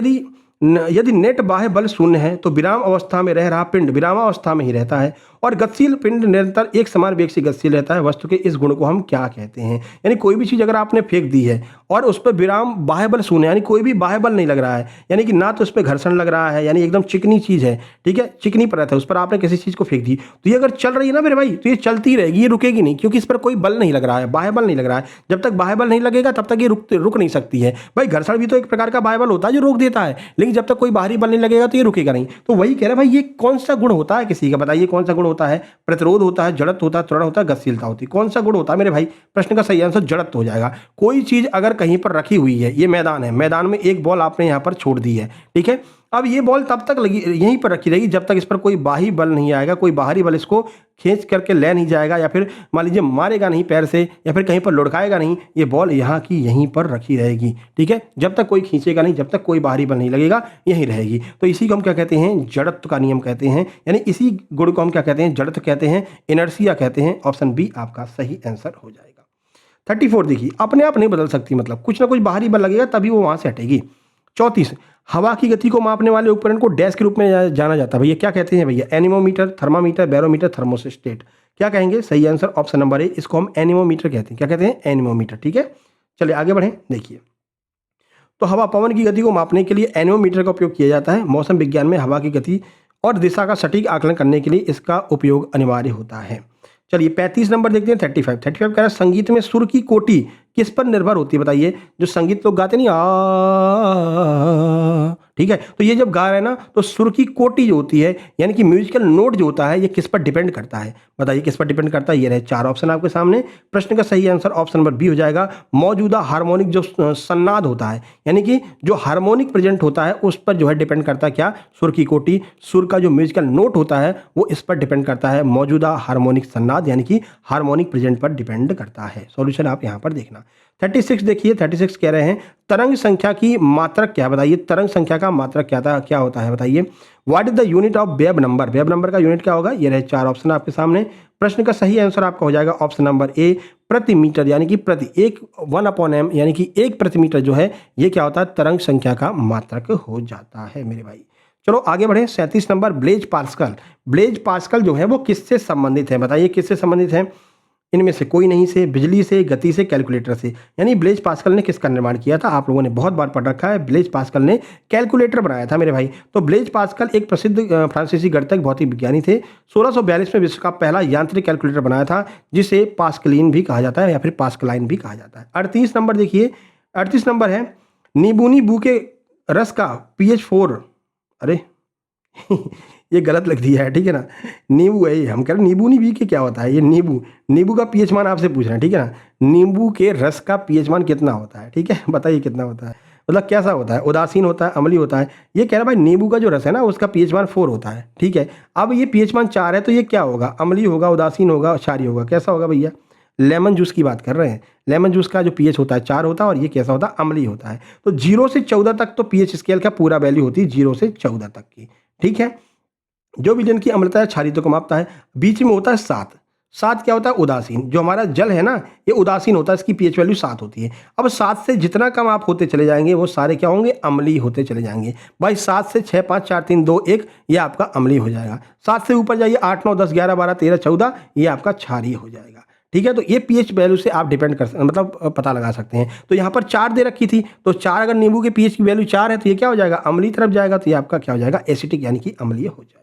यदि नेट बाह्य बल शून्य है तो विराम अवस्था में रह रहा पिंड विरामावस्था में ही रहता है और गतिशील पिंड निरंतर एक समान वेग से गतिशील रहता है। वस्तु के इस गुण को हम क्या कहते हैं? यानी कोई भी चीज़ अगर आपने फेंक दी है और उस पर विराम बाह्य बल शून्य, यानी कोई भी बाह्य बल नहीं लग रहा है, यानी कि ना तो उस पर घर्षण लग रहा है, यानी एकदम चिकनी चीज़ है, ठीक है, चिकनी परत है, उस पर आपने किसी चीज़ को फेंक दी तो ये अगर चल रही है ना मेरे भाई, तो ये चलती रहेगी, ये रुकेगी नहीं, क्योंकि इस पर कोई बल नहीं लग रहा है, बाह्य बल नहीं लग रहा है। जब तक बाह्य बल नहीं लगेगा तब तक ये रुक नहीं सकती है। भाई घर्षण भी तो एक प्रकार का बाह्य बल होता है जो रोक देता है, लेकिन जब तक कोई बाहरी बल नहीं लगेगा तो ये रुकेगा नहीं। तो वही कह रहा है भाई, ये कौन सा गुण होता है किसी का? बताइए कौन सा गुण होता है? प्रतिरोध होता है, जड़त्व होता है, त्वरण होता है, गतिशीलता होती है। कौन सा गुण होता है मेरे भाई? प्रश्न का सही आंसर जड़त्व हो जाएगा। कोई चीज अगर कहीं पर रखी हुई है, ये मैदान है, मैदान में एक बॉल आपने यहाँ पर छोड़ दी है, ठीक है, अब ये बॉल तब तक लगी यहीं पर रखी रहेगी जब तक इस पर कोई बाहरी बल नहीं आएगा, कोई बाहरी बल इसको खींच करके ले नहीं जाएगा, या फिर मान लीजिए मारेगा नहीं पैर से, या फिर कहीं पर लुढ़काएगा नहीं, ये बॉल यहाँ की यहीं पर रखी रहेगी, ठीक है, जब तक कोई खींचेगा नहीं, जब तक कोई बाहरी बल नहीं लगेगा, यहीं रहेगी। तो इसी को हम क्या कहते हैं? जड़त्व का नियम कहते हैं, यानी इसी गुण को हम क्या कहते हैं? जड़त्व कहते हैं, इनर्शिया कहते हैं। ऑप्शन बी आपका सही आंसर हो जाएगा। 34 देखिए, अपने आप नहीं बदल सकती, मतलब कुछ ना कुछ बाहरी बल लगेगा तभी वो वहां से हटेगी। 34, हवा की गति को मापने वाले उपकरण को डैश के रूप में जाना जाता है भैया, क्या कहते हैं भैया? एनीमोमीटर, थर्मामीटर, बैरोमीटर, थर्मोस्टेट, क्या कहेंगे? सही आंसर ऑप्शन नंबर ए, इसको हम एनीमोमीटर कहते हैं। क्या कहते हैं? एनीमोमीटर, ठीक है। चलिए आगे बढ़ें, देखिए तो हवा पवन की गति को मापने के लिए एनीमोमीटर का उपयोग किया जाता है। मौसम विज्ञान में हवा की गति और दिशा का सटीक आकलन करने के लिए इसका उपयोग अनिवार्य होता है। चलिए 35 नंबर देखते हैं। 35 कह रहा है संगीत में सुर की कोटि किस पर निर्भर होती है? बताइए, जो संगीत लोग गाते नहीं ठीक है, तो ये जब गा रहे हैं ना तो सुर की कोटि जो होती है यानी कि म्यूजिकल नोट जो होता है ये किस पर डिपेंड करता है? बताइए किस पर डिपेंड करता है? ये रहे 4 ऑप्शन आपके सामने। प्रश्न का सही आंसर ऑप्शन नंबर बी हो जाएगा। मौजूदा हार्मोनिक जो सन्नाद होता है यानी कि जो हार्मोनिक प्रेजेंट होता है उस पर जो है डिपेंड करता है क्या? सुर की कोटि। सुर का जो म्यूजिकल नोट होता है वो इस पर डिपेंड करता है, मौजूदा हार्मोनिक सन्नाद यानी कि हार्मोनिक प्रेजेंट पर डिपेंड करता है। सॉल्यूशन आप यहाँ पर देखना। 36 देखिए, 36 कह रहे हैं तरंग संख्या की मात्रक क्या? बताइए तरंग संख्या का मात्रक क्या होता है? बताइए what is the unit of wave number? Wave number का यूनिट क्या होगा? ये रहे 4 ऑप्शन आपके सामने। प्रश्न का सही आंसर आपका हो जाएगा ऑप्शन नंबर ए, प्रति मीटर यानी कि प्रति एक 1/m यानी कि 1 प्रति मीटर जो है ये क्या होता है? तरंग संख्या का मात्रक हो जाता है मेरे भाई। चलो आगे बढ़े। 37 number Blaise Pascal. Blaise Pascal जो है वो किससे संबंधित है? बताइए किससे संबंधित है? इनमें से कोई नहीं से, बिजली से, गति से, कैलकुलेटर से। यानी ब्लेज पास्कल ने किसका निर्माण किया था? आप लोगों ने बहुत बार पढ़ रखा है, ब्लेज पास्कल ने कैलकुलेटर बनाया था मेरे भाई। तो ब्लेज पास्कल एक प्रसिद्ध फ्रांसीसी गणितज्ञ भौतिक विज्ञानी थे। 1642 में विश्व का पहला यांत्रिक कैलकुलेटर बनाया था जिसे पास्कलिन भी कहा जाता है या फिर पास्कलाइन भी कहा जाता है। 38 नंबर देखिए, 38 नंबर है नींबू नींबू के रस का pH 4। अरे ये गलत लग दिया है, ठीक है ना। नींबू है ये, हम कह रहे हैं नींबू नींबू के क्या होता है? ये नींबू का पीएच मान आपसे पूछ रहे हैं, ठीक है ना। नींबू के रस का पीएच मान कितना होता है? ठीक है, बताइए कितना होता है, मतलब कैसा होता है? उदासीन होता है, अम्लीय होता है? ये कह रहा है भाई नींबू का जो रस है ना उसका पीएच मान 4 होता है, ठीक है। अब ये पीएच मान 4 है तो ये क्या होगा? अम्लीय होगा, उदासीन होगा, क्षारीय होगा, कैसा होगा भैया? लेमन जूस की बात कर रहे हैं। लेमन जूस का जो पीएच होता है 4 होता है और ये कैसा होता है? अम्लीय होता है। तो 0 से 14 तक तो पीएच स्केल का पूरा वैल्यू होती है 0 से 14 तक की, ठीक है। जो विलयन की अम्लता है क्षारीयता को मापता है। बीच में होता है 7। 7 क्या होता है? उदासीन। जो हमारा जल है ना ये उदासीन होता है, इसकी पीएच वैल्यू 7 होती है। अब 7 से जितना कम आप होते चले जाएंगे वो सारे क्या होंगे? अम्लीय होते चले जाएंगे भाई। 7 से 6 5 4 3 2 1 ये आपका अम्लीय हो जाएगा। 7 से ऊपर जाइए 8 9 10 11 12 13 14 ये आपका क्षारीय हो जाएगा, ठीक है। तो ये पीएच वैल्यू से आप डिपेंड कर मतलब पता लगा सकते हैं। तो यहाँ पर 4 दे रखी थी, तो 4 अगर नींबू के पीएच की वैल्यू 4 है तो ये क्या हो जाएगा? अम्लीय तरफ जाएगा, तो ये आपका क्या हो जाएगा? एसिटिक यानी कि अम्लीय हो जाएगा।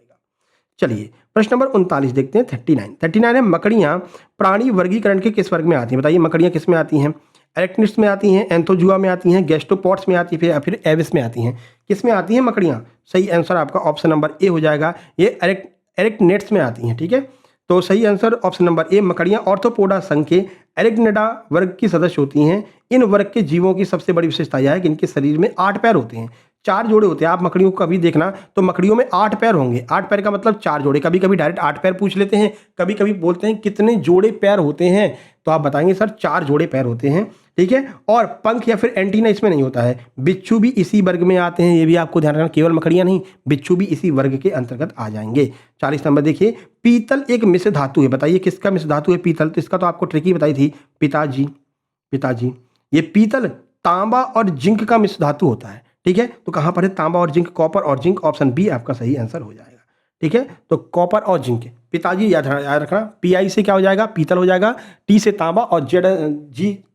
चलिए प्रश्न नंबर 39 देखते हैं। 39 है मकड़ियाँ प्राणी वर्गीकरण के किस वर्ग में आती हैं? बताइए मकड़ियाँ किस में आती हैं? एरेक्निड्स में आती हैं, एंथोजुआ में आती हैं, गैस्ट्रोपोड्स में आती है या फिर एविस में आती हैं? किस में आती हैं मकड़ियाँ? सही आंसर आपका ऑप्शन नंबर ए हो जाएगा, ये एरेक्नेट्स में आती हैं, ठीक है। तो सही आंसर ऑप्शन नंबर ए, मकड़ियाँ ऑर्थोपोडा संघ के एरेक्निडा वर्ग की सदस्य होती हैं। इन वर्ग के जीवों की सबसे बड़ी विशेषता यह है कि इनके शरीर में 8 पैर होते हैं, 4 जोड़े होते हैं। आप मकड़ियों को कभी देखना तो मकड़ियों में 8 पैर होंगे। 8 पैर का मतलब 4 जोड़े, कभी कभी डायरेक्ट 8 पैर पूछ लेते हैं, कभी कभी बोलते हैं कितने जोड़े पैर होते हैं, तो आप बताएंगे सर 4 जोड़े पैर होते हैं, ठीक है। और पंख या फिर एंटीना इसमें नहीं होता है। बिच्छू भी इसी वर्ग में आते हैं, ये भी आपको ध्यान रखना, केवल मकड़ियाँ नहीं, बिच्छू भी इसी वर्ग के अंतर्गत आ जाएंगे। 40 नंबर देखिए, पीतल एक मिश्र धातु है। बताइए किसका मिश्र धातु है पीतल? तो इसका तो आपको ट्रिकी बताई थी, पिताजी। ये पीतल तांबा और जिंक का मिश्र धातु होता है, ठीक है। तो कहां पर है तांबा और जिंक? कॉपर और जिंक, ऑप्शन बी आपका सही आंसर हो जाएगा, ठीक है। तो कॉपर और जिंक, पिताजी याद रखना, पीआई से क्या हो जाएगा? पीतल हो जाएगा, टी से तांबा और जेड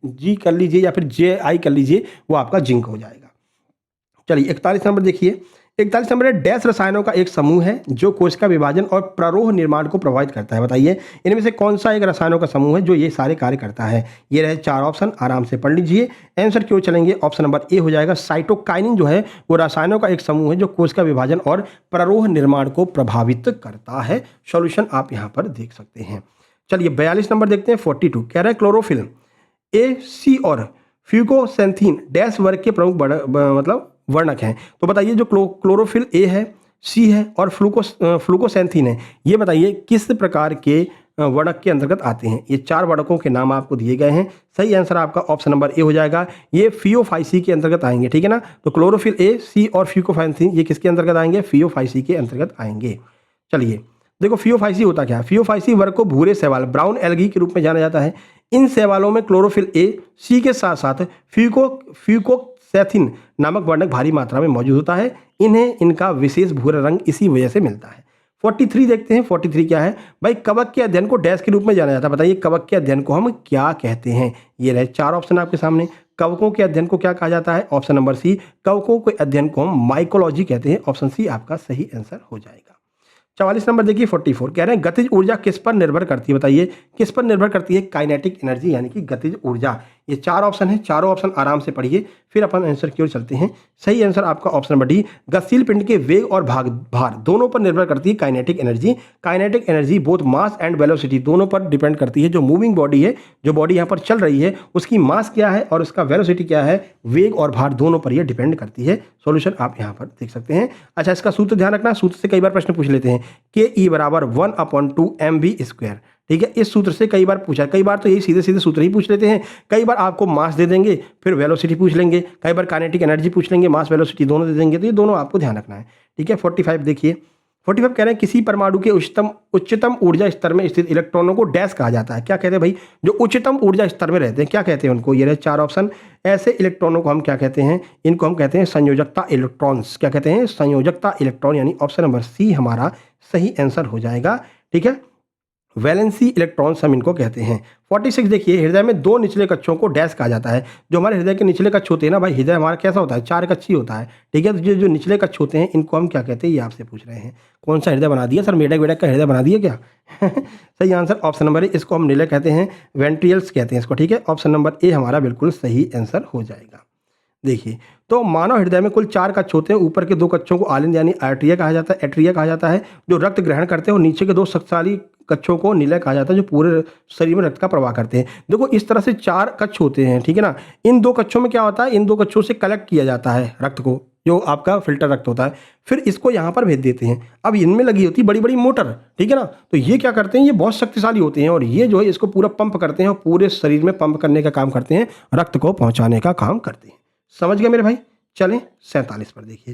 जी कर लीजिए या फिर जे आई कर लीजिए, वो आपका जिंक हो जाएगा। चलिए 41 नंबर देखिए। 41 नंबर डैश रसायनों का एक समूह है जो कोशिका विभाजन और प्ररोह निर्माण को प्रभावित करता है। बताइए इनमें से कौन सा एक रसायनों का समूह है जो ये सारे कार्य करता है? ये रहे 4 ऑप्शन, आराम से पढ़ लीजिए। आंसर क्यों चलेंगे? ऑप्शन नंबर ए हो जाएगा, साइटोकाइनिन जो है वो रसायनों का एक समूह है जो कोशिका विभाजन और प्ररोह निर्माण को प्रभावित करता है। सॉल्यूशन आप यहाँ पर देख सकते हैं। चलिए 42 नंबर देखते हैं। 42 कह रहे हैं क्लोरोफिल ए, सी और फ्यूकोसेंथीन डैश वर्ग के प्रमुख मतलब वर्णक हैं। तो बताइए जो क्लोरोफिल ए है, सी है और फ्लूकोसेंथीन है, ये बताइए किस प्रकार के वर्णक के अंतर्गत आते हैं? ये 4 वर्णकों के नाम आपको दिए गए हैं। सही आंसर आपका ऑप्शन नंबर ए हो जाएगा, ये फियोफाइसी के अंतर्गत आएंगे, ठीक है ना। तो क्लोरोफिल ए, सी और फ्यूकोसेंथीन ये किसके अंतर्गत आएंगे? फियोफाइसी के अंतर्गत आएंगे। चलिए देखो फियोफाइसी होता क्या है? फियोफाइसी वर्ग को भूरे शैवाल, ब्राउन एल्गी के रूप में जाना जाता है। इन शैवालों में क्लोरोफिल ए, सी के साथ साथ फ्यूकोसेथिन नामक वर्णक भारी मात्रा में मौजूद होता है। इन्हें इनका विशेष भूरा रंग इसी वजह से मिलता है। 43 देखते हैं। 43 क्या है भाई? कवक के अध्ययन को डैश के रूप में जाना जाता है। बताइए कवक के अध्ययन को हम क्या कहते हैं? ये रहे 4 ऑप्शन आपके सामने। कवकों के अध्ययन को क्या कहा जाता है? ऑप्शन नंबर सी, कवकों के अध्ययन को हम माइकोलॉजी कहते हैं। ऑप्शन सी आपका सही आंसर हो जाएगा। 44 नंबर देखिए 44 कह रहे हैं गतिज ऊर्जा किस पर निर्भर करती है, बताइए किस पर निर्भर करती है? काइनेटिक एनर्जी यानी कि गतिज ऊर्जा। ये 4 ऑप्शन है, चारों ऑप्शन आराम से पढ़िए फिर अपन आंसर की ओर चलते हैं। सही आंसर आपका ऑप्शन नंबर डी, गतिशील पिंड के वेग और भार दोनों पर निर्भर करती है kinetic energy. Kinetic energy both mass and velocity दोनों पर डिपेंड करती है। जो मूविंग बॉडी है, जो बॉडी यहाँ पर चल रही है, उसकी मास क्या है और उसका वेलोसिटी क्या है, वेग और भार दोनों पर यह डिपेंड करती है। सॉल्यूशन आप यहाँ पर देख सकते हैं। अच्छा, इसका सूत्र ध्यान रखना, सूत्र से कई बार प्रश्न पूछ लेते हैं। के ई बराबर 1/2 mv²। ठीक है, इस सूत्र से कई बार पूछा, कई बार तो यही सीधे सीधे सूत्र ही पूछ लेते हैं, कई बार आपको मास दे देंगे फिर वेलोसिटी पूछ लेंगे, कई बार काइनेटिक एनर्जी पूछ लेंगे, मास वेलोसिटी दोनों दे देंगे, तो ये दोनों आपको ध्यान रखना है। ठीक है, 45 देखिए 45 कह रहे हैं किसी परमाणु के उच्चतम ऊर्जा स्तर में स्थित इलेक्ट्रॉनों को डैश कहा जाता है। क्या कहते हैं भाई? जो उच्चतम ऊर्जा स्तर में रहते हैं क्या कहते हैं उनको? ये रहे 4 ऑप्शन। ऐसे इलेक्ट्रॉनों को हम क्या कहते हैं? इनको हम कहते हैं संयोजकता इलेक्ट्रॉन्स। क्या कहते हैं? संयोजकता इलेक्ट्रॉन, यानी ऑप्शन नंबर सी हमारा सही आंसर हो जाएगा। ठीक है, वैलेंसी इलेक्ट्रॉन्स हम इनको कहते हैं। 46 देखिए, हृदय में 2 निचले कक्षों को डैश कहा जाता है। जो हमारे हृदय के निचले कक्ष होते हैं ना भाई, हृदय हमारा कैसा होता है? 4 कक्षी होता है। ठीक है, तो जो निचले कक्ष होते हैं इनको हम क्या कहते हैं, ये आपसे पूछ रहे हैं। कौन सा हृदय बना दिया सर? मेढक वेढक का हृदय बना दिया क्या? सही आंसर ऑप्शन नंबर ए, इसको हम निलय कहते हैं, वेंट्रियल्स कहते हैं इसको। ठीक है, ऑप्शन नंबर ए हमारा बिल्कुल सही आंसर हो जाएगा। देखिए, तो मानव हृदय में कुल 4 कक्ष होते हैं। ऊपर के 2 कक्षों को आलिंद यानी आर्टरिया कहा जाता है, एट्रिया कहा जाता है, जो रक्त ग्रहण करते हैं, और नीचे के 2 शक्तिशाली कक्षों को निलय कहा जाता है, जो पूरे शरीर में रक्त का प्रवाह करते हैं। देखो इस तरह से 4 कक्ष होते हैं। ठीक है ना, इन 2 कक्षों में क्या होता है, इन 2 कक्षों से कलेक्ट किया जाता है रक्त को, जो आपका फिल्टर रक्त होता है, फिर इसको यहाँ पर भेज देते हैं। अब इनमें लगी होती है बड़ी बड़ी मोटर। ठीक है ना, तो ये क्या करते हैं, ये बहुत शक्तिशाली होते हैं और ये जो है इसको पूरा पंप करते हैं और पूरे शरीर में पंप करने का काम करते हैं, रक्त को पहुँचाने का काम करते हैं। समझ गए मेरे भाई? चलें 47 पर देखिए,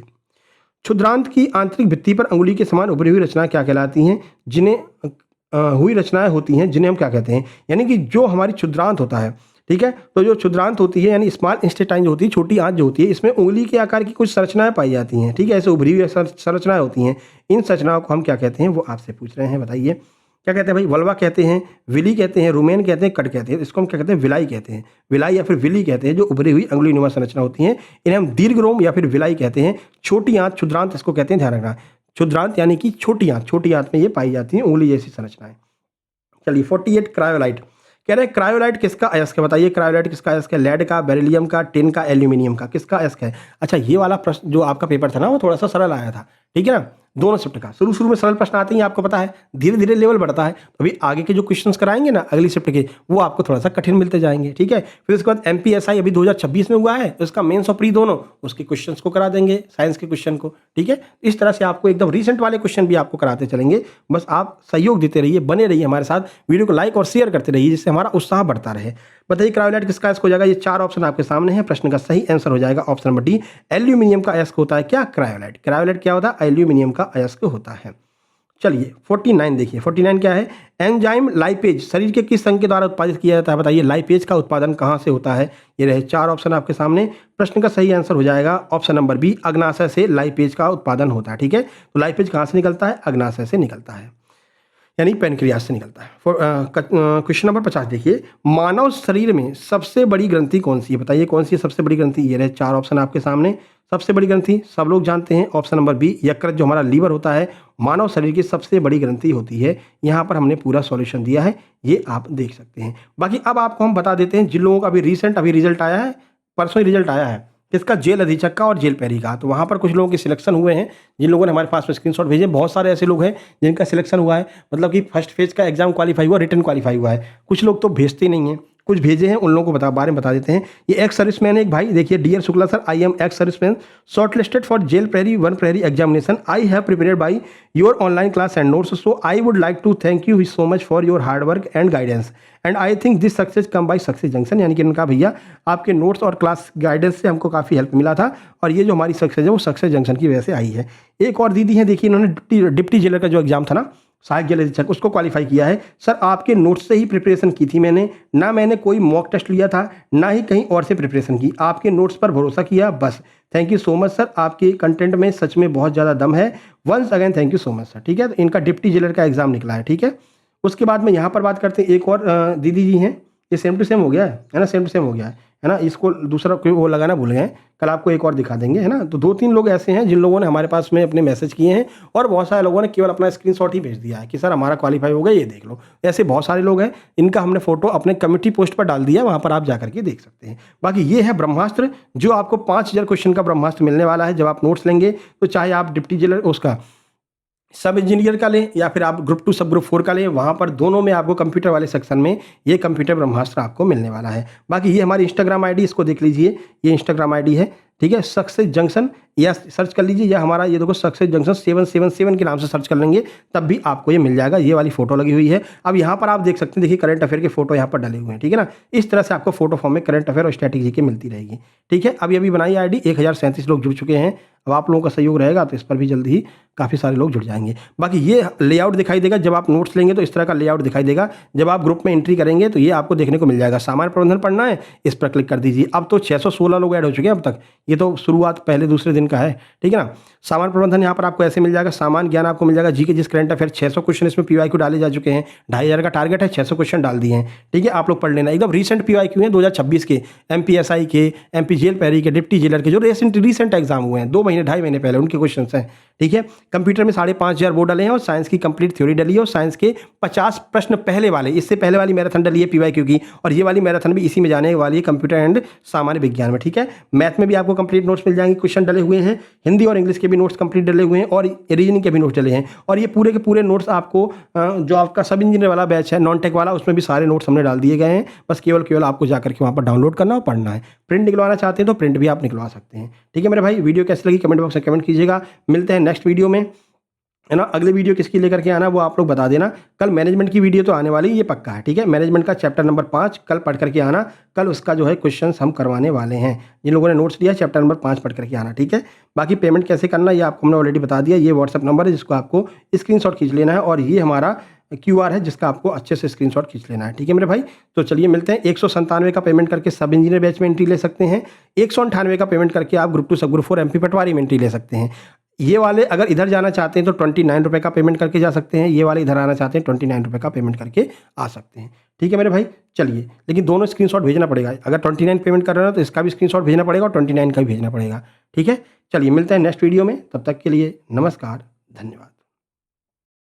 क्षुद्रांत की आंतरिक भित्ति पर अंगुली के समान उभरी हुई रचना क्या कहलाती हैं? जिन्हें हुई रचनाएं होती हैं जिन्हें हम क्या कहते हैं? यानी कि जो हमारी क्षुद्रांत होता है, ठीक है, तो जो क्षुद्रांत होती है यानी स्मॉल इंस्टेटाइन जो होती है, छोटी आंत जो होती है, इसमें उंगली के आकार की कुछ संरचनाएं पाई जाती हैं। ठीक है, ऐसे उभरी हुई संरचनाएं होती हैं। इन संरचनाओं को हम क्या कहते हैं, वो आपसे पूछ रहे हैं, बताइए क्या कहते हैं भाई? वल्वा कहते हैं, विली कहते हैं, रुमेन कहते हैं, कट कहते हैं। इसको हम क्या कहते हैं? विलाई कहते हैं, विलाई या फिर विली कहते हैं। जो उभरी हुई अंगुली नुमा संरचना होती हैं इन्हें हम दीर्घरोम या फिर विलाई कहते हैं। छोटी आंत क्षुद्रांत इसको कहते हैं, ध्यान रखना। क्षुद्रांत यानी कि छोटी आंत में ये पाई जाती हैं उंगली जैसी संरचनाएं। चलिए 48 क्रायोलाइट कह रहे हैं क्रायोलाइट किसका अयस्क है? बताइए क्रायोलाइट किसका अयस्क है? लेड का, बेरिलियम का, टिन का, एल्यूमिनियम का, किसका अयस्क है? अच्छा, ये वाला प्रश्न जो आपका पेपर था ना वो थोड़ा सा सरल आया था। ठीक है ना, दोनों शिफ्ट का शुरू में सरल प्रश्न आते हैं, आपको पता है, धीरे धीरे लेवल बढ़ता है। अभी आगे के जो क्वेश्चंस कराएंगे ना अगली शिफ्ट के, वो आपको थोड़ा सा कठिन मिलते जाएंगे। ठीक है, फिर उसके बाद MPSI अभी 2026 में हुआ है, तो इसका मेंस और प्री दोनों उसके क्वेश्चंस को करा देंगे, साइंस के क्वेश्चन को। ठीक है, इस तरह से आपको एकदम रिसेंट वाले क्वेश्चन भी आपको कराते चलेंगे। बस आप सहयोग देते रहिए, बने रहिए हमारे साथ, वीडियो को लाइक और शेयर करते रहिए, जिससे हमारा उत्साह बढ़ता रहे। बताइए क्रायोलाइट किसका अयस्क हो जाएगा? ये 4 ऑप्शन आपके सामने हैं, प्रश्न का सही आंसर हो जाएगा ऑप्शन नंबर डी, एल्यूमिनियम का अयस्क होता है क्या? क्रायोलाइट। क्रायोलाइट क्या होता है? एल्यूमिनियम का अयस्क होता है। चलिए 49 देखिए, 49 क्या है? एंजाइम लाइपेज शरीर के किस अंग के द्वारा उत्पादित किया जाता है? बताइए लाइपेज का उत्पादन कहाँ से होता है? ये रहे 4 ऑप्शन आपके सामने, प्रश्न का सही आंसर हो जाएगा ऑप्शन नंबर बी, अग्नाशय से लाइपेज का उत्पादन होता है। ठीक है, तो लाइपेज कहाँ से निकलता है? अग्नाशय से निकलता है, यानी पेनक्रियास से निकलता है। क्वेश्चन नंबर 50 देखिए, मानव शरीर में सबसे बड़ी ग्रंथि कौन सी है? बताइए कौन सी है सबसे बड़ी ग्रंथि? ये रहे 4 ऑप्शन आपके सामने। सबसे बड़ी ग्रंथि सब लोग जानते हैं, ऑप्शन नंबर बी, यकृत जो हमारा लीवर होता है, मानव शरीर की सबसे बड़ी ग्रंथि होती है। यहाँ पर हमने पूरा सॉल्यूशन दिया है, ये आप देख सकते हैं। बाकी अब आपको हम बता देते हैं जिन लोगों का अभी रिजल्ट आया है, परसों ही रिजल्ट आया है, किसका? जेल अधीक्षक का और जेल पैरी का। तो वहाँ पर कुछ लोगों के सिलेक्शन हुए हैं, जिन लोगों ने हमारे पास में स्क्रीनशॉट भेजे। बहुत सारे ऐसे लोग हैं जिनका सिलेक्शन हुआ है, मतलब कि फर्स्ट फेज का एग्जाम क्वालिफाई हुआ, रिटन क्वालिफाई हुआ है। कुछ लोग तो भेजते नहीं हैं, कुछ भेजे हैं, उन लोगों को बारे में बता देते हैं। ये एक्स सर्विसमैन है एक भाई, देखिए, dear Shukla sir, I am ex serviceman shortlisted for jail पैरी 1 पैरी examination. I have prepared by your online class and notes, so I would like to thank you so much for your hard work and guidance and I think this success come by Success Junction. यानी कि उनका भैया आपके notes और class guidance से हमको काफ़ी help मिला था, और ये जो हमारी सक्सेस है वो सक्सेस जंक्शन की वजह से आई है। एक और दीदी है, देखिए, इन्होंने डिप्टी जेलर का जो एग्जाम था ना, सहायक जेल अधीक्षक, उसको क्वालिफाई किया है। सर आपके नोट्स से ही प्रिपरेशन की थी मैंने, ना मैंने कोई मॉक टेस्ट लिया था, ना ही कहीं और से प्रिपरेशन की, आपके नोट्स पर भरोसा किया बस। Thank you so much sir, आपके कंटेंट में सच में बहुत ज़्यादा दम है। Once again thank you so much sir. ठीक है, तो इनका डिप्टी जेलर का एग्जाम निकला है। ठीक है, उसके बाद में यहाँ पर बात करते हैं, एक और दीदी जी हैं, ये सेम टू सेम हो गया है ना, सेम टू सेम हो गया है ना। इसको दूसरा कोई वो लगाना भूल गए, कल आपको एक और दिखा देंगे, है ना। तो 2-3 लोग ऐसे हैं जिन लोगों ने हमारे पास में अपने मैसेज किए हैं और बहुत सारे लोगों ने केवल अपना स्क्रीनशॉट ही भेज दिया है कि सर हमारा क्वालीफाई हो गया, ये देख लो। ऐसे बहुत सारे लोग हैं, इनका हमने फोटो अपने कम्युनिटी पोस्ट पर डाल दिया, वहाँ पर आप जाकर के देख सकते हैं। बाकी ये है ब्रह्मास्त्र, जो आपको 5000 क्वेश्चन का ब्रह्मास्त्र मिलने वाला है जब आप नोट्स लेंगे। तो चाहे आप डिप्टी जेलर उसका सब इंजीनियर का लें या फिर आप ग्रुप 2 सब ग्रुप 4 का लें, वहाँ पर दोनों में आपको कंप्यूटर वाले सेक्शन में ये कंप्यूटर ब्रह्मास्त्र आपको मिलने वाला है। बाकी ये हमारी इंस्टाग्राम आईडी, इसको देख लीजिए, ये इंस्टाग्राम आईडी है, ठीक है, सक्सेस जंक्शन, या सर्च कर लीजिए, या हमारा ये देखो सक्सेस जंक्शन 777 के नाम से सर्च कर लेंगे तब भी आपको ये मिल जाएगा। ये वाली फोटो लगी हुई है। अब यहाँ पर आप देख सकते हैं, देखिए करंट अफेयर के फोटो यहाँ पर डले हुए हैं, ठीक है ना। इस तरह से आपको फोटो फॉर्म में करंट अफेयर और स्ट्रैटेजी की मिलती रहेगी, ठीक है। अभी बनाई आईडी, 1037 लोग जुड़ चुके हैं। अब आप लोगों का सहयोग रहेगा तो इस पर भी जल्दी ही काफ़ी सारे लोग जुड़ जाएंगे। बाकी ये लेआउट दिखाई देगा, जब आप नोट्स लेंगे तो इस तरह का लेआउट दिखाई देगा। जब आप ग्रुप में एंट्री करेंगे तो ये आपको देखने को मिल जाएगा। सामान्य प्रबंधन पढ़ना है, इस पर क्लिक कर दीजिए। अब तो 616 लोग ऐड हो चुके हैं अब तक, ये तो शुरुआत पहले दूसरे दिन का है, ठीक है ना। सामान्य प्रबंधन यहाँ पर आपको ऐसे मिल जाएगा, सामान्य ज्ञान आपको मिल जाएगा, जीके जिस करंट अफेयर 600 क्वेश्चन इसमें पीवाईक्यू डाले जा चुके हैं। 2500 का टारगेट है, 600 क्वेश्चन डाल दिए हैं, ठीक है। आप लोग पढ़ लेना, एकदम रीसेंट पीवाईक्यू हैं 2026 के, एमपीएसआई के, एमपी जेल पैरी के, डिप्टी जेलर के, जो रीसेंट एग्जाम हुए हैं 2 महीने 2.5 महीने पहले, उनके क्वेश्चन हैं, ठीक है। कंप्यूटर में 5500 वो डले हैं और साइंस की कंप्लीट थ्योरी डली है और साइंस के 50 प्रश्न पहले वाले, इससे पहले वाली मैराथन डली है पीवाईक्यू की, और ये वाली मैराथन भी इसी में जाने वाली है, कंप्यूटर एंड सामान्य विज्ञान में, ठीक है। मैथ में भी आपको कंप्लीट नोट्स मिल जाएंगे, क्वेश्चन डले हुए हैं, हिंदी और इंग्लिश के भी नोट्स कंप्लीट डले हुए हैं और रीजनिंग के भी नोट्स डले हैं। और ये पूरे के पूरे नोट्स आपको जो आपका सब इंजीनियर वाला बैच है, नॉन टेक वाला, उसमें भी सारे नोट्स हमने डाल दिए गए हैं। बस केवल आपको जाकर के वहाँ पर डाउनलोड करना और पढ़ना है। प्रिंट निकलवाना चाहते हैं तो प्रिंट भी आप निकलवा सकते हैं, ठीक है मेरे भाई। वीडियो कैसी लगी कमेंट बॉक्स में कमेंट कीजिएगा। मिलते हैं नेक्स्ट वीडियो में, है ना। अगले वीडियो किसकी लेकर के आना वो आप लोग बता देना। कल मैनेजमेंट की वीडियो तो आने वाली, ये पक्का है, ठीक है। मैनेजमेंट का चैप्टर नंबर 5 कल पढ़ करके आना, कल उसका जो है क्वेश्चंस हम करवाने वाले हैं। जिन लोगों ने नोट्स लिया चैप्टर नंबर 5 पढ़ करके आना, ठीक है। बाकी पेमेंट कैसे करना ये आपको हमने ऑलरेडी बता दिया। ये व्हाट्सअप नंबर है जिसको आपको स्क्रीनशॉट खींच लेना है, और ये हमारा QR है जिसका आपको अच्छे से स्क्रीनशॉट खींच लेना है, ठीक है मेरे भाई। तो चलिए मिलते हैं। 197 का पेमेंट करके सब इंजीनियर बैच में एंट्री ले सकते हैं। 198 का पेमेंट करके आप ग्रुप 2 सब ग्रुप 4 MP पटवारी में एंट्री ले सकते हैं। ये वाले अगर इधर जाना चाहते हैं तो 29 रुपये का पेमेंट करके जा सकते हैं। ये वाले इधर आना चाहते हैं 29 रुपये का पेमेंट करके आ सकते हैं, ठीक है मेरे भाई। चलिए, लेकिन दोनों स्क्रीनशॉट भेजना पड़ेगा। अगर 29 पेमेंट कर रहे हो तो इसका भी स्क्रीनशॉट भेजना पड़ेगा और 29 का भी भेजना पड़ेगा, ठीक है। चलिए मिलते हैं नेक्स्ट वीडियो में, तब तक के लिए नमस्कार, धन्यवाद।